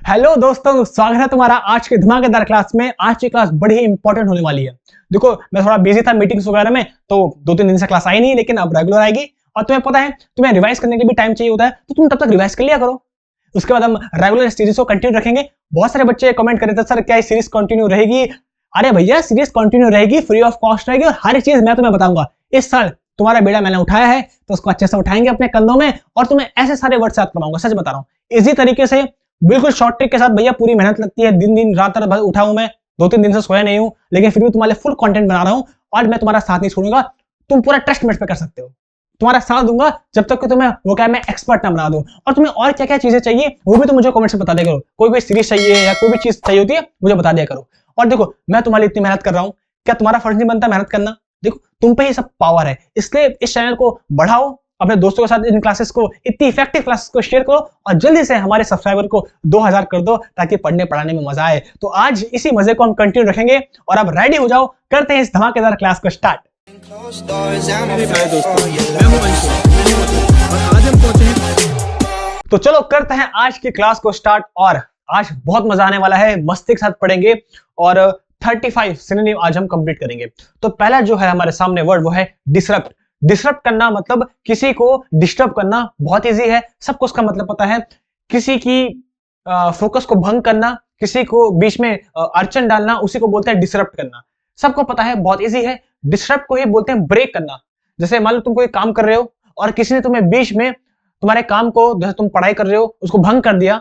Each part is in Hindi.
हेलो दोस्तों, स्वागत है तुम्हारा आज के धमाकेदार क्लास में। आज की क्लास बड़ी ही इंपॉर्टेंट होने वाली है। देखो, मैं थोड़ा बिजी था मीटिंग्स वगैरह में, तो 2-3 दिन से क्लास आई नहीं, लेकिन अब रेगुलर आएगी। और तुम्हें पता है, तुम्हें रिवाइज करने के भी टाइम चाहिए होता है, तो तुम तब तक रिवाइज कर लिया करो। उसके बाद हम रेगुलर सीरीज को कंटिन्यू रखेंगे। बहुत सारे बच्चे कमेंट कर रहे थे, सर क्या सीरीज कंटिन्यू रहेगी? अरे भैया, सीरीज कंटिन्यू रहेगी, फ्री ऑफ कॉस्ट रहेगी, और हर चीज मैं तुम्हें बताऊंगा। इस साल तुम्हारा बेड़ा मैंने उठाया है, तो उसको अच्छे से उठाएंगे अपने कंधों में, और तुम्हें ऐसे सारे वर्ड याद करवाऊंगा। सच बता रहा हूँ, इजी तरीके से, बिल्कुल शॉर्ट ट्रिक के साथ। भैया पूरी मेहनत लगती है, दिन दिन रात रात उठा हूं मैं, 2-3 दिन से सोया नहीं हूं, लेकिन फिर भी तुम्हारे फुल कंटेंट बना रहा हूं, और मैं तुम्हारा साथ नहीं छोड़ूंगा। तुम पूरा ट्रस्ट मेरे पे कर सकते हो, तुम्हारा साथ दूंगा जब तक कि तुम्हें वो क्या मैं एक्सपर्ट ना बना दूं। और तुम्हें और क्या क्या चीजें चाहिए वो भी तुम मुझे कमेंट से बता दिया करो। कोई भी सीरीज चाहिए या कोई भी चीज चाहिए होती है, मुझे बता दिया करो। और देखो, मैं तुम्हारे लिए इतनी मेहनत कर रहा हूं, क्या तुम्हारा फर्ज नहीं बनता मेहनत करना? देखो, तुम पे ही सब पावर है, इसलिए इस चैनल को बढ़ाओ, अपने दोस्तों के साथ इन क्लासेस को, इतनी इफेक्टिव क्लासेस को शेयर करो, और जल्दी से हमारे सब्सक्राइबर को 2000 कर दो, ताकि पढ़ने पढ़ाने में मजा आए। तो आज इसी मजे को हम कंटिन्यू रखेंगे, और अब रेडी हो जाओ, करते हैं इस धमाकेदार क्लास को स्टार्ट। तो चलो करते हैं आज की क्लास को स्टार्ट, और आज बहुत मजा आने वाला है, मस्ती के साथ पढ़ेंगे, और 35 सिनोनिम आज हम कंप्लीट करेंगे। तो पहला जो है हमारे सामने वर्ड, वो है डिसरप्ट। डिसरप्ट करना मतलब किसी को डिस्टर्ब करना। बहुत इजी है, सबको उसका मतलब पता है। किसी की फोकस को भंग करना, किसी को बीच में अड़चन डालना, उसी को बोलते हैं डिसरप्ट करना। सबको पता है, बहुत इजी है। डिसरप्ट को ही बोलते हैं ब्रेक करना। जैसे मान लो तुम कोई काम कर रहे हो, और किसी ने तुम्हें बीच में तुम्हारे काम को, जैसे तुम पढ़ाई कर रहे हो, उसको भंग कर दिया,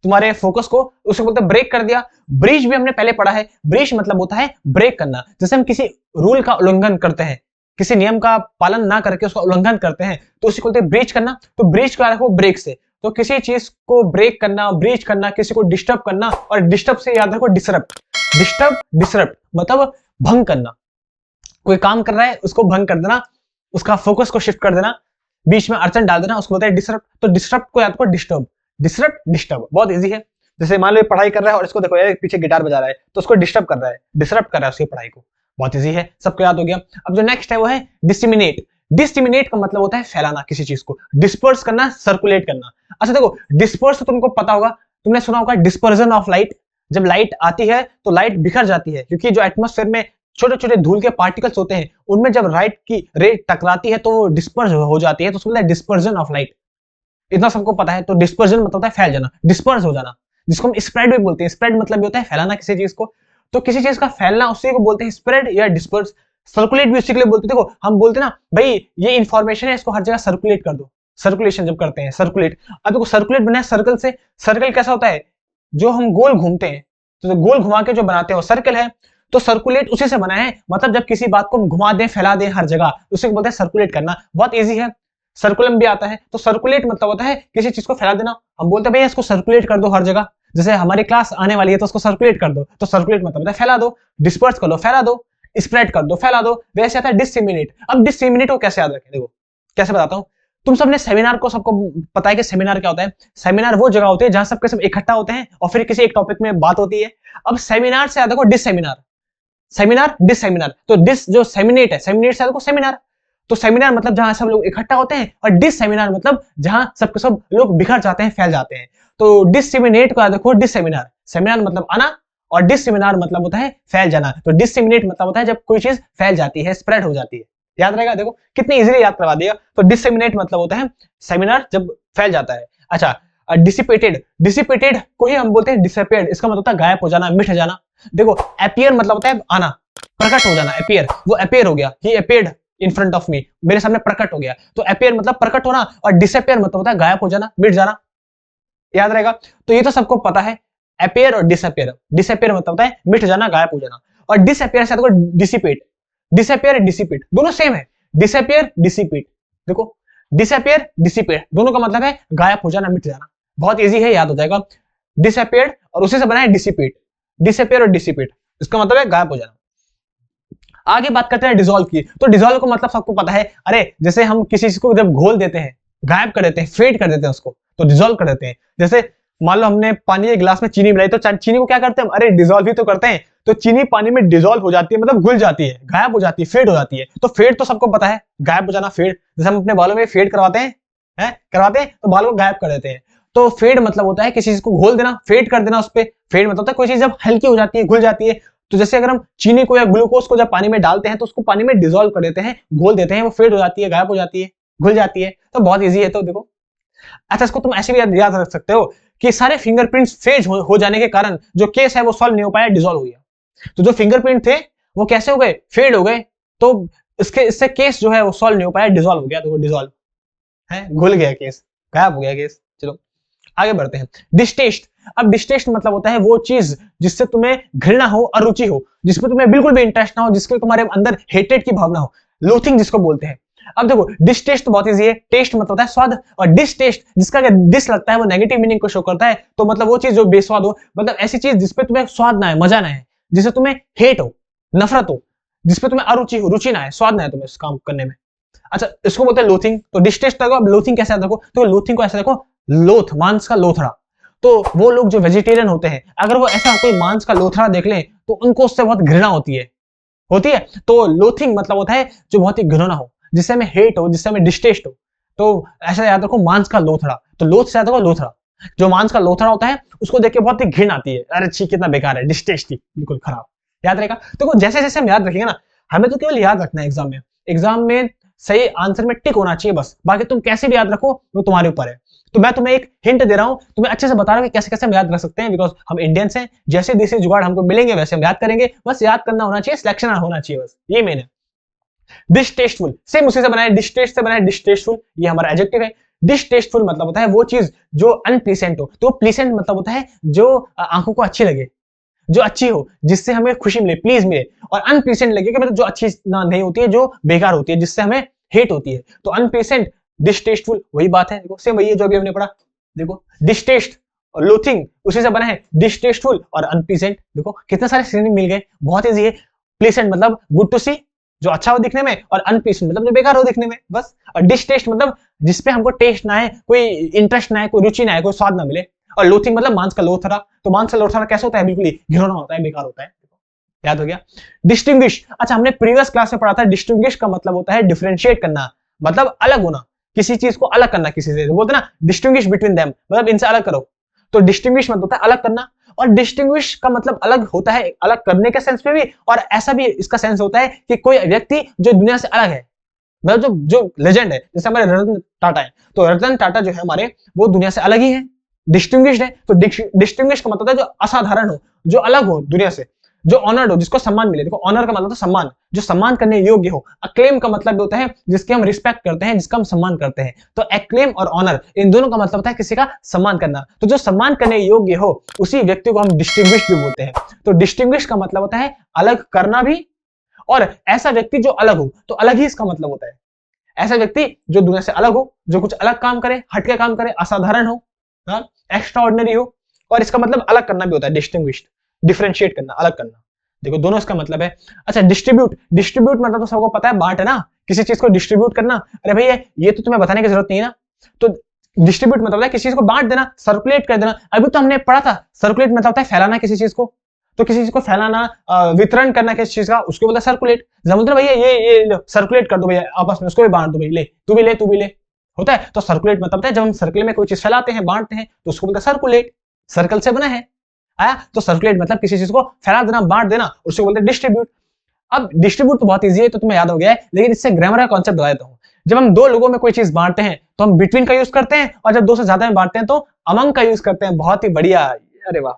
तुम्हारे फोकस को, उसको बोलते हैं ब्रेक कर दिया। ब्रीच भी हमने पहले पढ़ा है, ब्रीच मतलब होता है ब्रेक करना। जैसे हम किसी रूल का उल्लंघन करते हैं, किसी नियम का पालन ना करके उसका उल्लंघन करते हैं, तो उसी को बोलते हैं ब्रीच करना। तो ब्रीच का रखो ब्रेक से। तो किसी चीज को ब्रेक करना, ब्रीच करना, किसी को डिस्टर्ब करना, और डिस्टर्ब से याद रखो डिसरप्ट। डिस्टर्ब, डिसरप्ट मतलब भंग करना। कोई काम कर रहा है, उसको भंग कर देना, उसका फोकस को शिफ्ट कर देना, बीच में अड़चन डाल देना, उसको बोलते हैं डिसरप्ट। तो डिसरप्ट को याद करो डिस्टर्ब। डिसरप्ट, डिस्टर्ब बहुत इजी है। जैसे मान लो पढ़ाई कर रहा है, और इसको देखो यार पीछे गिटार बजा रहा है, तो उसको डिस्टर्ब कर रहा है, डिसरप्ट कर रहा है उसकी पढ़ाई को। बहुत इजी है, सबको याद हो गया। अब जो नेक्स्ट है वो है डिसिमिनेट। डिसिमिनेट का मतलब होता है फैलाना किसी चीज को, डिस्पर्स करना, सर्कुलेट करना। अच्छा देखो, डिस्पर्स तो तुमको पता होगा, तुमने सुना होगा डिस्पर्जन ऑफ लाइट। जब लाइट आती है तो लाइट बिखर जाती है, क्योंकि जो एटमॉस्फेयर में छोटे छोटे धूल के पार्टिकल्स होते हैं, उनमें जब लाइट की रे टकराती है तो वो डिस्पर्स हो जाती है, तो उसको बोलते हैं डिस्पर्जन ऑफ लाइट। इतना सबको पता है। तो डिस्पर्जन मतलब होता है फैल जाना, डिस्पर्स हो जाना, जिसको हम स्प्रेड भी बोलते हैं। स्प्रेड मतलब भी होता है फैलाना किसी चीज को। तो किसी चीज का फैलना, उसी को बोलते हैं स्प्रेड या डिस्पर्स। सर्कुलेट भी उसी के लिए बोलते हैं। देखो, हम बोलते हैं ना भाई, ये इंफॉर्मेशन है, इसको हर जगह सर्कुलेट कर दो। सर्कुलेशन जब करते हैं, सर्कुलेट। अब देखो, सर्कुलेट बना है सर्कल से। सर्कल कैसा होता है? जो हम गोल घूमते हैं, तो गोल घुमा के जो बनाते हैं वो सर्कल है। तो सर्कुलेट उसी से बना है, मतलब जब किसी बात को हम घुमा दें, फैला दें हर जगह, उसी को बोलते हैं सर्कुलेट करना। बहुत इजी है। सर्कुलम भी आता है। तो सर्कुलेट मतलब होता है किसी चीज को फैला देना। हम बोलते हैं भैया इसको सर्कुलेट कर दो हर जगह। जैसे हमारी क्लास आने वाली है, तो उसको सर्कुलेट कर दो। तो सर्कुलेट मतलब होता है फैला दो, डिस्पर्स कर दो, फैला दो, स्प्रेड कर दो, फैला दो। वैसे आता है डिसिमिनेट। अब डिसिमिनेट को कैसे याद रखें? देखो कैसे बताता हूँ। तुम सबने सेमिनार को, सबको पता है कि सेमिनार क्या होता है। सेमिनार वो जगह होती है जहां सबके सब इकट्ठा होते हैं, और फिर किसी एक टॉपिक में बात होती है। अब सेमिनार से याद रखो डिससेमिनार। सेमिनार, डिससेमिनार। तो डिस जो सेमिनेट है, सेमिनेट से याद रखो सेमिनार। तो सेमिनार मतलब जहां सब लोग इकट्ठा होते हैं, और डिससेमिनार मतलब जहां सबके सब लोग बिखर जाते हैं, फैल जाते हैं। तो डिससेमिनेट को याद रखो डिससेमिनार। सेमिनार मतलब आना, और डिससेमिनार मतलब होता है फैल जाना। तो डिससेमिनेट मतलब होता है जब कोई चीज फैल जाती है, स्प्रेड हो जाती है। याद रहेगा, देखो कितनी इजीली याद करवा दिया। तो डिससेमिनेट मतलब होता है सेमिनार जब फैल जाता है। अच्छा, डिसिपेटेड। डिसिपेटेड को ही हम बोलते हैं डिसअपियर्ड। इसका मतलब होता है गायब हो जाना, मिट जाना। देखो, अपीयर मतलब होता है आना, प्रकट हो जाना। अपीयर, वो अपीयर हो गया, he appeared in front of me, मेरे सामने प्रकट हो गया। तो अपीयर मतलब प्रकट होना, और डिसअपियर मतलब होता है गायब हो जाना, मिट जाना। याद रहेगा। तो ये तो सबको पता है, अपीयर और डिसअपियर। डिसअपियर मतलब होता है मिट जाना, गायब हो जाना। और डिसअपियर से डिसिपेट। डिसअपियर, डिसिपेट दोनों सेम है। Disappear, dissipate. देखो, डिसअपियर, डिसिपेट दोनों का मतलब है गायब हो जाना, मिट जाना। बहुत इजी है, याद हो जाएगा। डिसअपियर्ड, और उसी से बना है डिसिपेट। डिसअपियर और डिसिपेट, इसका मतलब है गायब हो जाना। आगे बात करते हैं डिसॉल्व की। तो डिसॉल्व का मतलब सबको पता है। अरे जैसे हम किसी चीज को जब घोल देते हैं, गायब कर देते हैं, फेड कर देते हैं उसको, तो डिसॉल्व कर देते हैं। जैसे मान लो हमने पानी के गिलास में चीनी मिलाई, तो चीनी को क्या करते हैं हम? अरे डिसॉल्व ही तो करते हैं। तो चीनी पानी में डिसॉल्व हो जाती है, मतलब घुल जाती है, गायब हो जाती है, फेड हो जाती है। तो फेड तो सबको पता है, गायब हो जाना, फेड। जैसे हम अपने बालों में फेड करवाते हैं, करवाते हैं, तो बालों को गायब कर देते हैं। तो फेड मतलब होता है किसी चीज को घोल देना, फेड कर देना उस पे। फेड मतलब होता है कोई चीज जब हल्की हो जाती है, घुल जाती है। तो जैसे अगर हम चीनी को या ग्लूकोज को जब पानी में डालते हैं तो उसको पानी में डिसॉल्व कर देते हैं, घोल देते हैं, वो फेड हो जाती है, गायब हो जाती है, घुल जाती है। तो बहुत ईजी है। तो देखो, अच्छा इसको तुम ऐसे भी याद रख सकते हो कि सारे फिंगरप्रिंट्स फेज हो जाने के कारण जो केस है वो सॉल्व नहीं हो पाया, डिसॉल्व हो गया। तो जो फिंगरप्रिंट थे वो कैसे हो गए, फेड हो गए। तो इससे केस जो है वो सॉल्व नहीं हो पाया, डिसॉल्व हो गया। तो वो डिसॉल्व है, घुल गया केस, गायब हो गया केस। चलो आगे बढ़ते हैं। डिस्टेस्ट। अब डिस्टेस्ट मतलब होता है वो चीज जिससे तुम्हें घृणा हो, अरुचि हो, जिसमें तुम्हें बिल्कुल भी इंटरेस्ट ना हो, जिसके तुम्हारे अंदर हेटेड की भावना हो, लोथिंग जिसको बोलते हैं। अब देखो, डिस्टेस्ट तो बहुत इजी है। टेस्ट मतलब होता है स्वाद, और डिसटेस्ट जिसका अगर डिस लगता है वो नेगेटिव मीनिंग को शो करता है। तो मतलब वो चीज जो बेस्वाद हो, मतलब ऐसी चीज जिसपे तुम्हें स्वाद ना है, मजा ना है, जिससे तुम्हें हेट हो, नफरत हो, जिसपे तुम्हें अरुचि हो, रुचि ना है, स्वाद ना है तुम्हें इस काम करने में। अच्छा इसको बोलते हैं लोथिंग। तो डिस्टेस्ट देखो, अब लोथिंग कैसे देखो, तो लोथिंग को ऐसे देखो, लोथ मांस का लोथड़ा। तो वो लोग जो वेजिटेरियन होते हैं, अगर वो ऐसा कोई मांस का लोथड़ा देख लें तो उनको उससे बहुत घृणा होती है। तो लोथिंग मतलब होता है जो बहुत ही घृणा हो, जिससे हमें हेट हो, जिससे हमें डिस्टेस्ट हो। तो ऐसा याद रखो, मांस का लोथड़ा। तो लोथ से याद रखो लोथड़ा। जो मांस का लोथड़ा होता है उसको देख के बहुत ही घृण आती है, अरे छी कितना बेकार है, डिस्टेस्ट ही बिल्कुल खराब। याद रहेगा। तो जैसे जैसे हम याद रखेंगे ना, हमें तो केवल याद रखना है एग्जाम में सही आंसर में टिक होना चाहिए बस, बाकी तुम कैसे भी याद रखो वो तुम्हारे ऊपर है। तो मैं तुम्हें एक हिंट दे रहा हूं, तुम्हें अच्छे से बता रहा हूं कि कैसे कैसे हम याद रख सकते हैं, बिकॉज हम इंडियंस हैं। जैसे देसी जुगाड़ हमको मिलेंगे वैसे हम याद करेंगे, बस याद करना होना चाहिए, सिलेक्शन होना चाहिए, बस ये मेन है। डिस्टेस्टफुल, सेम उसी से बना है, डिस्टेस्ट से बना है, डिस्टेस्टफुल ये हमारा एडजेक्टिव है। डिस्टेस्टफुल मतलब होता है वो चीज जो अनप्लीसेंट हो। तो प्लीसेंट मतलब होता है जो आंखों को अच्छी लगे, जो अच्छी हो, जिससे हमें खुशी मिले, प्लीज मिले। और अनप्लीसेंट लगे मतलब जो अच्छी ना नहीं होती है, जो बेकार होती है, जिससे हमें हेट होती है। तो अनप्लीसेंट, डिस्टेस्टफुल वही बात है। देखो सेम वही है जो अभी हमने पढ़ा। देखो डिस्टेस्ट और लोथिंग उसी से बना है, डिस्टेस्टफुल और अनप्लीसेंट। देखो कितने सारे सिनोनिम मिल गए, बहुत इजी है। प्लीसेंट मतलब गुड टू सी, जो अच्छा हो दिखने में, और अनप्लीसेंट मतलब जो बेकार हो दिखने में, बस। और डिस्टेस्ट मतलब जिसपे हमको टेस्ट ना है, कोई इंटरेस्ट ना है, कोई रुचि ना है, कोई स्वाद ना मिले। और लोथिंग मतलब मांस का लोथड़ा। तो मांस का लोथड़ा कैसे होता है, बिल्कुल ही घिनौना होता है, बेकार होता है। याद हो गया। डिस्टिंग्विश, अच्छा हमने प्रीवियस क्लास में पढ़ा था, डिस्टिंग्विश का मतलब होता है डिफरेंशिएट करना, मतलब अलग होना, किसी चीज को अलग करना किसी से। बोलते ना डिस्टिंग्विश बिटवीन देम, मतलब इनसे अलग करो। तो डिस्टिंग्विश मतलब होता है अलग करना। और डिस्टिंग्विश का मतलब अलग होता है, अलग करने के सेंस में भी, और ऐसा भी इसका सेंस होता है कि कोई व्यक्ति जो दुनिया से अलग है, मतलब जो लेजेंड है। जैसे हमारे रतन टाटा है, तो रतन टाटा जो है हमारे, वो दुनिया से अलग ही है, डिस्टिंग्विश्ड है। तो डिस्टिंग्विश का मतलब है जो असाधारण हो, जो अलग हो दुनिया से, जो ऑनर्ड हो, जिसको सम्मान मिले। देखो ऑनर का मतलब तो सम्मान, जो सम्मान करने योग्य हो। अक्लेम का मतलब होता है जिसके हम रिस्पेक्ट करते हैं, जिसका हम सम्मान करते हैं। तो एक्लेम और ऑनर इन दोनों का मतलब होता है किसी का सम्मान करना। तो जो सम्मान करने योग्य हो उसी व्यक्ति को हम डिस्टिंग्विश्ड भी बोलते हैं। तो डिस्टिंग्विश का मतलब होता है अलग करना भी, और ऐसा व्यक्ति जो अलग हो, तो अलग ही इसका मतलब होता है। ऐसा व्यक्ति जो दुनिया से अलग हो, जो कुछ अलग काम करे, हटके काम करे, असाधारण हो, एक्स्ट्रा ऑर्डिनरी हो। और इसका मतलब अलग करना भी होता है, डिस्टिंग्विश्ड, डिफरेंशिएट करना, अलग करना। देखो दोनों इसका मतलब है। अच्छा डिस्ट्रीब्यूट, डिस्ट्रीब्यूट मतलब तो सबको पता है, बांटना, किसी चीज को डिस्ट्रीब्यूट करना। अरे भैया ये तो तुम्हें बताने की जरूरत नहीं है ना। तो डिस्ट्रीब्यूट मतलब है किसी चीज को बांट देना, सर्कुलेट कर देना। अभी तो हमने पढ़ा था, सर्कुलेट मतलब होता है फैलाना किसी चीज को। तो किसी चीज को फैलाना, वितरण करना किसी चीज का, उसको बोलता है सर्कुलेट। मतलब भैया ये सर्कुलेट कर दो भैया आपस में, उसको भी बांट दो भैया, ले तू भी ले तू भी ले, होता है। तो सर्कुलेट मतलब होता है जब हम सर्कल में कोई चीज फैलाते हैं, बांटते हैं, तो उसको बोलते हैं सर्कुलेट। सर्कल से बना है आया। तो सर्कुलेट मतलब किसी चीज को फैला देना, बांट देना, उसको बोलते हैं डिस्ट्रीब्यूट। अब डिस्ट्रीब्यूट तो बहुत इजी है, तो तुम्हें याद हो गया है, लेकिन इससे ग्रामर का कॉन्सेप्ट बता देता हूं। जब हम दो लोगों में कोई चीज बांटते हैं तो हम बिटवीन का यूज करते हैं, और जब दो से ज्यादा में बांटते हैं तो अमंग का यूज करते हैं। बहुत ही बढ़िया, अरे वाह।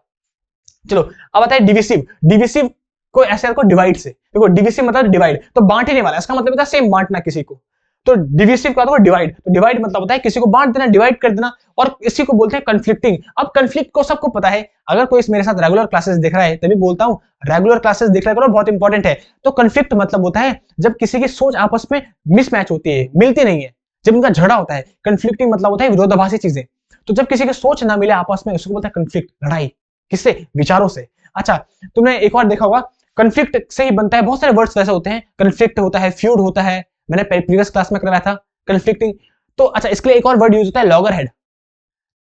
चलो अब आता है डिविसिव। डिविसिव को ऐसे रखो डिवाइड से। देखो डिविसिव मतलब डिवाइड, तो बांटने वाला, इसका मतलब होता है सेम बांटना किसी को। तो डिविसिव का डिवाइड, तो डिवाइड मतलब होता है किसी को बांट देना, डिवाइड कर देना। और इसी को बोलते हैं कंफ्लिक्टिंग। अब कंफ्लिक्ट को सबको पता है, अगर कोई मेरे साथ रेगुलर क्लासेस देख रहा है तभी बोलता हूं, रेगुलर क्लासेस देख रहा करो, बहुत इंपॉर्टेंट है। तो कंफ्लिक्ट मतलब होता है जब किसी की सोच आपस में मिसमैच होती है, मिलती नहीं है, जब उनका झगड़ा होता है। कंफ्लिक्टिंग मतलब होता है विरोधाभासी चीजें। तो जब किसी की सोच ना मिले आपस में, उसको बोलता है कंफ्लिक्ट, लड़ाई। किससे? विचारों से। अच्छा तुमने एक और देखा होगा, कंफ्लिक्ट से ही बनता है, बहुत सारे वर्ड्स वैसे होते हैं, कंफ्लिक्ट होता है, फ्यूड होता है, मैंने प्रीवियस क्लास में करवाया था कंफ्लिक्टिंग। तो अच्छा इसके लिए एक और वर्ड यूज होता है, लॉगर हेड।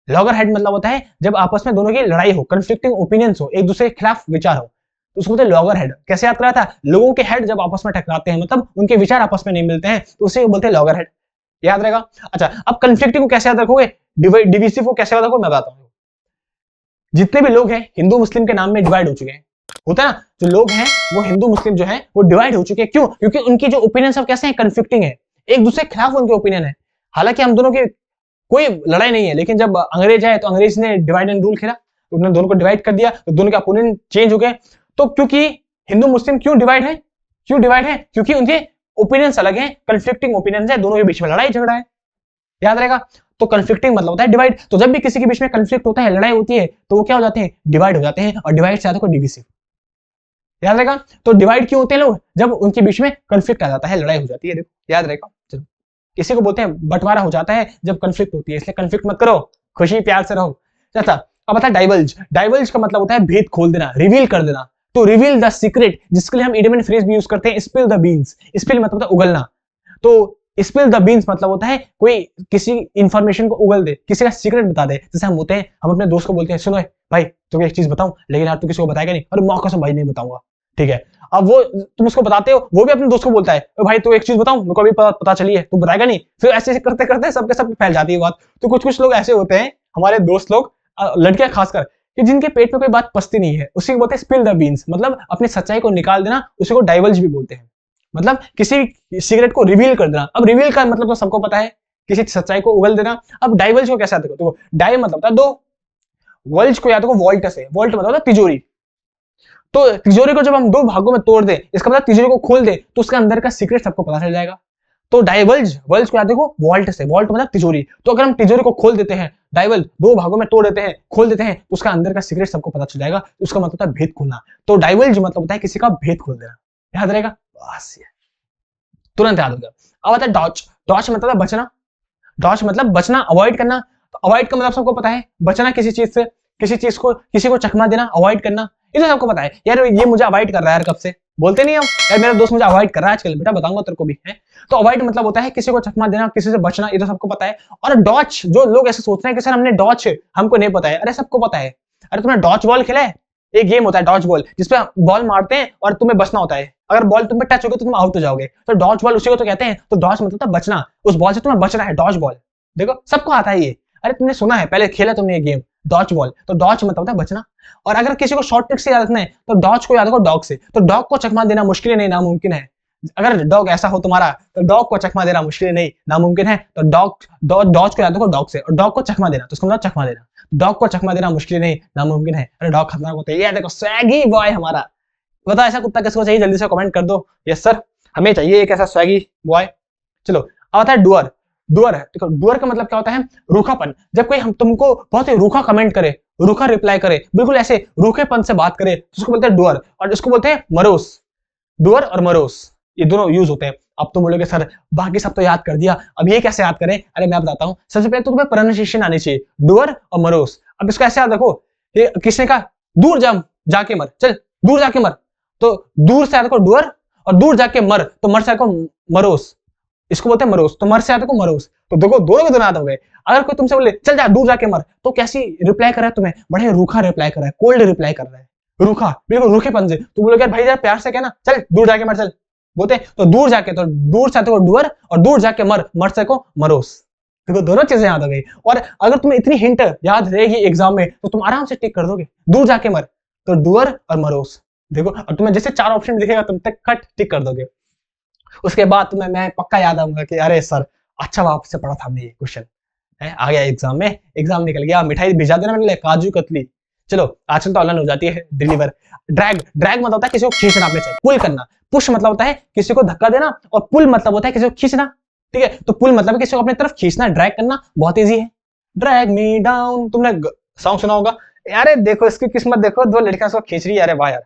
लॉगर हेड मतलब होता है जब आपस में दोनों की लड़ाई हो, कंफ्लिक्टिंग ओपिनियंस हो, एक दूसरे के खिलाफ विचार हो, तो उसको बोलते हैं लॉगर हेड। कैसे याद कराया था? लोगों के हेड जब आपस में टकराते हैं, मतलब उनके विचार आपस में नहीं मिलते हैं, तो उसे बोलते हैं लॉगर हेड। याद रहेगा। अच्छा, अब कन्फ्लिक्टिंग को कैसे याद रखोगे, डिविसिव को कैसे याद रखोगे, मैं बताता हूँ। जितने भी लोग हैं हिंदू मुस्लिम के नाम में डिवाइड हो चुके हैं, होता है ना, जो लोग हैं वो हिंदू मुस्लिम जो है वो डिवाइड हो चुके हैं। क्यों? क्योंकि उनकी जो ओपिनियन सब कैसे हैं, कन्फ्लिक्टिंग है, एक दूसरे के खिलाफ उनके ओपिनियन है। हालांकि हम दोनों के कोई लड़ाई नहीं है, लेकिन जब अंग्रेज आए तो अंग्रेज ने डिवाइड एंड रूल खेला, तो उन्होंने दोनों को डिवाइड कर दिया, तो दोनों के ओपिनियन चेंज हो गए। तो क्योंकि हिंदू मुस्लिम क्यों डिवाइड है, क्यों डिवाइड है, क्योंकि उनके ओपिनियंस अलग हैं, कन्फ्लिक्टिंग ओपिनियंस है, दोनों के बीच में लड़ाई झगड़ा है, याद रहेगा। तो कन्फ्लिक्टिंग मतलब होता है डिवाइड। तो जब भी किसी के बीच में कन्फ्लिक्ट होता है, लड़ाई होती है, तो वो क्या हो जाते हैं, डिवाइड हो जाते हैं, और डिवाइड से आता है डिविसिव, याद रहेगा। तो डिवाइड क्यों होते हैं लोग, जब उनके बीच में कन्फ्लिक्ट आ जाता है, लड़ाई हो जाती है, देखो याद रहेगा। चलो, किसी को बोलते हैं बंटवारा हो जाता है जब कन्फ्लिक्ट होती है, इसलिए कन्फ्लिक्ट मत करो, खुशी प्यार से रहो। अच्छा, अब आता है डाइवल्ज। डाइवल्ज का मतलब होता है भेद खोल देना, रिवील कर देना। तो रिवील द सीक्रेट, जिसके लिए हम इडियम एंड फ्रेज भी यूज करते हैं, स्पिल द बीन्स। स्पिल मतलब होता है उगलना, तो स्पिल द बीन्स मतलब होता है कोई किसी इंफॉर्मेशन को उगल दे, किसी का सीक्रेट बता दे। जैसे हम होते हैं, हम अपने दोस्त को बोलते हैं, सुनो भाई तुमको एक चीज बताऊं, लेकिन यार तू किसी को बताएगा नहीं, अरे मौका से भाई नहीं बताऊंगा, ठीक है। अब वो तुम उसको बताते हो, वो भी अपने दोस्त को बोलता है, भाई तू एक चीज बताऊं, मेरे को अभी पता चली है, तू बताएगा नहीं। फिर ऐसे करते करते सबके सब फैल जाती है बात। तो कुछ कुछ लोग ऐसे होते हैं, हमारे दोस्त लोग, लड़कियां खासकर, कि जिनके पेट में कोई बात पचती नहीं है, उसी को बोलते हैं स्पिल द बीन्स, मतलब अपनी सच्चाई को निकाल देना, उसी को डाइवल्ज भी बोलते हैं, मतलब किसी सीक्रेट को रिवील कर देना। अब रिवील का मतलब तो सबको पता है, किसी सच्चाई को उगल देना। अब डाइवल्ज को कैसे देखो, तो डाइ मतलब होता है दो, वल्ज को याद रखो वॉल्ट से, वॉल्ट मतलब होता है तिजोरी। तो तिजोरी को जब हम दो भागों में तोड़ दें, इसका मतलब तिजोरी को खोल दे, तो उसके अंदर का सीक्रेट सबको पता चल जाएगा। तो डाइवल्ज, वल्ज को याद रखो वॉल्ट से, वॉल्ट मतलब तिजोरी। तो अगर हम तिजोरी को खोल देते हैं, डाइवल्ज दो भागों में तोड़ देते हैं, खोल देते हैं, तो उसका अंदर का सीक्रेट सबको पता चल जाएगा, उसका मतलब होता है भेद खोलना। तो डाइवल्ज मतलब होता है किसी का भेद खोल देना, याद रहेगा, बस तुरंत याद हो गया। अब आता है डॉच। डॉच मतलब है बचना, डॉच मतलब बचना, अवॉइड करना। तो अवॉइड का मतलब सबको पता है, बचना किसी चीज से, किसी चीज को, किसी को चकमा देना, अवॉइड करना, ये तो सबको पता है। यार ये मुझे अवॉइड कर रहा है यार, कब से बोलते नहीं हम, यार मेरा दोस्त मुझे अवॉइड कर रहा है आजकल, बेटा बताऊंगा तेरे को भी है। तो अवॉइड मतलब होता है किसी को चकमा देना, किसी से बचना, ये तो सबको पता है। और डॉच, जो लोग ऐसे सोच रहे हैं कि सर हमने डॉच, हमको नहीं पता है, अरे सबको पता है। अरे तुमने डॉच बॉल खेला है, एक गेम होता है डॉच बॉल, जिसपे बॉल मारते हैं और तुम्हें बचना होता है, अगर बॉल तुम पे टच होगी तो तुम आउट हो जाओगे। तो डॉच बॉल उसी को तो कहते हैं। तो डॉच मतलब था बचना, उस बॉल से तुम्हें बचना है, डॉच बॉल। देखो सबको आता है ये, अरे तुमने सुना है, पहले खेला तुमने ये गेम डॉच बॉल। तो डॉच मतलब होता है बचना। और अगर किसी को शॉर्ट ट्रिक से याद रखना है, तो डॉच को याद रखो डॉग से। तो डॉग को चकमा देना मुश्किल नहीं, नामुमकिन है। अगर डॉग ऐसा हो तुम्हारा, तो डॉग को चकमा देना मुश्किल नहीं, नामुमकिन है। तो डॉच को याद रखो डॉग से, और डॉग को चकमा देना, तो उसको मतलब चकमा देना। डॉग को चकमा देना मुश्किल नहीं, नामुमकिन है। अरे डॉग खतरनाक होता है, ये देखो स्वैगी बॉय हमारा। बताओ ऐसा कुत्ता किसको चाहिए, जल्दी से कमेंट कर दो, यस सर हमें चाहिए एक ऐसा स्वैगी बॉय। चलो अब आता है डुअर। डुअर है, देखो डुअर का मतलब क्या होता है, रूखापन। जब कोई हम तुमको बहुत ही रूखा कमेंट करे, रूखा रिप्लाई करे, बिल्कुल ऐसे रूखेपन से बात करे, तो उसको बोलते हैं डुअर। और इसको बोलते हैं मरोस। डुअर और मरोस ये दोनों यूज होते हैं। अब तुम बोलोगे सर बाकी सब तो याद कर दिया, अब ये कैसे याद करें। अरे मैं बताता हूँ, सबसे पहले तो तुम्हें प्रोनाउंसिएशन आनी चाहिए, डुअर और मरोस। अब इसको ऐसे याद रखो, ये किसने कहा दूर जाके मर, चल दूर जाके मर, तो दूर से याद रखो डुअर, और दूर जाके मर, तो मर से याद रखो मरोस, इसको बोलते हैं मरोस। तो मर से याद रखो मरोस। तो देखो दोनों के दोनों याद हो गए। अगर कोई तुमसे बोले चल जा दूर जाके मर, तो कैसी रिप्लाई कर रहा है तुम्हें, बड़े रूखा रिप्लाई कर रहा है, कोल्ड रिप्लाई कर रहा है, रूखा, बिल्कुल रूखेपन से। तो बोलोगे भाई यार प्यार से कहना, चल दूर जाके मर, चल बोलते हैं। तो दूर जाके, तो दूर से को डुअर, और दूर जाके मर, मर से को मरोस। देखो दोनों चीजें याद हो गई। और अगर तुम्हें इतनी हिंट याद रहेगी एग्जाम में, तो तुम आराम से टिक कर दोगे, दूर जाके मर, तो डुअर और मरोस। देखो, और तुम्हें जैसे चार ऑप्शन दिखेगा तुम तक कट टिक कर दोगे। उसके बाद तुम्हें मैं पक्का याद आऊंगा कि अरे सर अच्छा वापस से पढ़ा था हमने ये क्वेश्चन, आ गया एग्जाम में, एग्जाम निकल गया, मिठाई भिजा देना मैंने, काजू कतली। चलो आजकल तो ऑनलाइन हो जाती है डिलीवर। ड्रैग, ड्रैग मतलब होता है किसी को खींचना अपने साथ, पुल करना। पुश मतलब होता है किसी को धक्का देना, और पुल मतलब होता है किसी को खींचना, ठीक है। तो पुल मतलब है किसी को अपनी तरफ खींचना, ड्रैग करना बहुत इजी है। ड्रैग मी डाउन, तुमने सॉन्ग सुना होगा। यार देखो इसकी किस्मत देखो, दो लड़कियां उसको खींच रही है, अरे वाह यार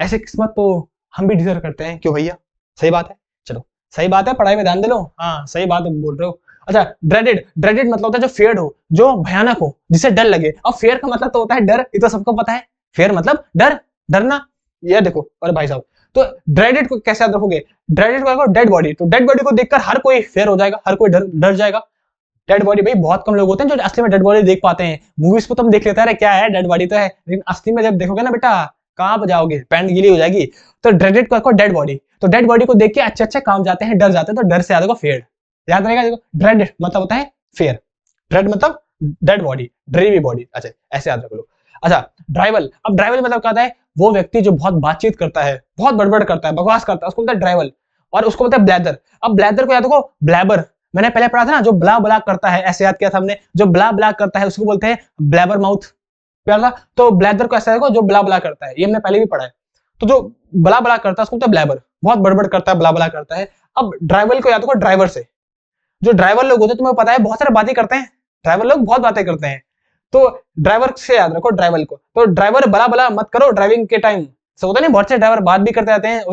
ऐसी किस्मत तो हम भी डिजर्व करते हैं, क्यों भैया, सही बात है। चलो सही बात है, पढ़ाई में ध्यान दे लो, हाँ सही बात बोल रहे हो। अच्छा ड्रेडेड, ड्रेडेड मतलब होता है जो फेयर्ड हो, जो भयानक हो, जिसे डर लगे। अब फेयर का मतलब तो होता है डर, ये तो सबको पता है, फेयर मतलब डर, डरना। ये देखो अरे भाई साहब, तो ड्रेडेड को कैसे याद रखोगे, ड्रेडेड को डेड बॉडी। तो डेड बॉडी को देखकर हर कोई फेयर हो जाएगा, हर कोई डर जाएगा। डेड बॉडी भाई बहुत कम लोग होते हैं जो असली में डेड बॉडी देख पाते हैं। मूवीज पे तुम देख लेते हैं क्या है डेड बॉडी तो है, लेकिन असली में जब देखोगे ना बेटा कहां पर जाओगे, पैंट गीली हो जाएगी। तो ड्रेडेड को डेड बॉडी, तो डेड बॉडी को देख के अच्छे अच्छे काम जाते हैं, डर जाते हैं, तो डर से याद होगा फेयर। याद रहेगा देखो, ड्रेड मतलब होता है फेयर, ड्रेड मतलब डेड बॉडी, ड्रीवी बॉडी, अच्छा ऐसे याद रख लो। अच्छा ड्राइवल, अब ड्राइवल मतलब क्या होता है, वो व्यक्ति जो बहुत बातचीत करता है, बहुत बड़बड़ करता है, बकवास करता है, उसको बोलते हैं ड्राइवल। और उसको बोलते हैं ब्लैदर। अब ब्लैदर को याद रखो, ब्लैबर मैंने पहले पढ़ा था ना, जो ब्ला ब्ला करता है, ऐसे याद किया था हमने, जो ब्ला ब्ला करता है उसको बोलते हैं ब्लैबर माउथ, प्यार था। तो ब्लैदर को ऐसा देखो, जो ब्ला ब्ला करता है, ये हमने पहले भी पढ़ा है। तो जो ब्ला ब्ला करता है उसको बोलते हैं ब्लैबर, बहुत बड़बड़ करता है, ब्ला ब्ला करता है। अब ड्राइवल को याद रखो ड्राइवर से, जो ड्राइवर लोग होते हैं तुम्हें पता है बहुत सारी बातें करते हैं, ड्राइवर लोग बहुत बातें करते हैं, तो ड्राइवर से याद रखो ड्राइवल को। तो ड्राइवर बला बला मत करो ड्राइविंग के टाइम, सब होता है बहुत से ड्राइवर बात भी करते रहते हैं,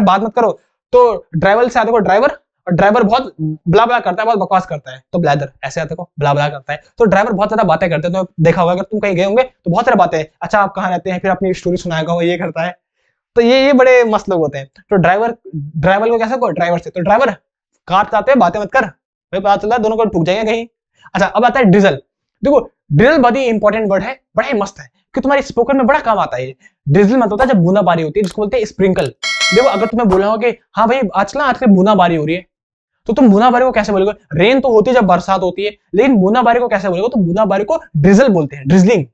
बात मत करो, तो ड्राइवर से याद रखो ड्राइवर। और ड्राइवर बहुत ब्ला ब्ला करता है, बहुत बकवास करता है, तो ब्लैदर ऐसे याद रखो, ब्ला ब्ला करता है। तो ड्राइवर बहुत ज्यादा बातें करते हैं, तो देखा होगा अगर तुम कहीं गए होंगे तो बहुत सारी बातें, अच्छा आप कहाँ रहते हैं, फिर अपनी स्टोरी सुनाएगा, वो ये करता है, तो ये बड़े मस्त लोग होते हैं। तो ड्राइवर को कैसे कहो, ड्राइवर से। तो ड्राइवर कार चलाते हैं, बातें मत कर, भाई पता चला दोनों को ठुक जाएंगे कहीं। अच्छा अब आता है डीजल। देखो डीजल बहुत ही इंपॉर्टेंट वर्ड है, बड़ा ही मस्त है कि तुम्हारी स्पोकन में बड़ा काम आता है। डीजल मतलब होता है जब बूंदाबारी होती है, जिसको बोलते हैं स्प्रिंकल। देखो अगर तुम्हें बोला हो कि हाँ भाई आजकल बूंदाबारी हो रही है, तो तुम बूंदाबारी को कैसे बोलोगे, रेन तो होती है जब बरसात होती है, लेकिन बूंदाबारी को कैसे बोलोगे, तो बूंदाबारी को ड्रिजल बोलते हैं, ड्रिजलिंग,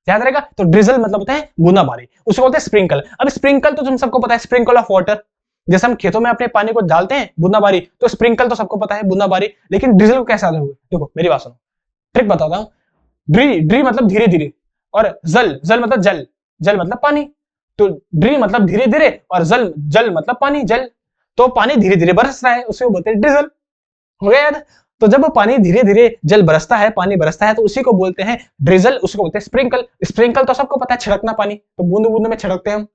याद रहेगा। तो ड्रिजल मतलब होता है बूंदाबारी, उसको बोलते हैं स्प्रिंकल। अब स्प्रिंकल तो तुम सबको पता है, स्प्रिंकल ऑफ वाटर, जैसे हम खेतों में अपने पानी को डालते हैं बूंदाबारी, तो स्प्रिंकल तो सबको पता है बूंदाबारी, लेकिन ड्रिजल को कैसे आदर हुए। देखो मेरी बात सुनो, ट्रिक बताता हूं। ड्री ड्री मतलब धीरे धीरे, और जल जल मतलब जल, जल मतलब पानी, तो ड्री मतलब धीरे धीरे, और जल जल मतलब पानी, जल, तो पानी धीरे धीरे बरस रहा है, उसे बोलते हैं ड्रिजल, हो गया याद। तो जब पानी धीरे धीरे जल बरसता है, पानी बरसता है, तो उसी को बोलते हैं ड्रिजल, उसको बोलते हैं स्प्रिंकल। स्प्रिंकल तो सबको पता है छिड़कना पानी, तो बूंद बूंद में छिड़कते हैं हम,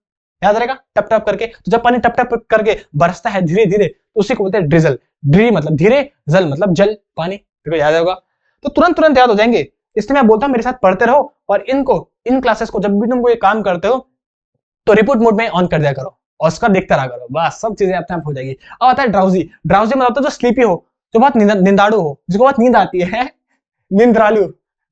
याद रहेगा, टप टप करके। तो जब पानी टप टप करके बरसता है धीरे धीरे, तो उसी को बोलते हैं ड्रिजल। ड्री मतलब धीरे, जल मतलब जल, पानी, देखो याद होगा, तो तुरंत तुरंत याद हो जाएंगे। इसलिए मैं बोलता हूं मेरे साथ पढ़ते रहो, और इन क्लासेस को जब भी तुम कोई काम करते हो तो रिपोर्ट मोड में ऑन कर दिया करो, और उसका देखता रहा करो, बस सब चीजें अपने आप हो जाएगी। अब आता है ड्राउजी। ड्राउजी मतलब जो स्लीपी हो, जो बहुत निंदाड़ू हो, जिसको बहुत नींद आती है, निंद्रालु,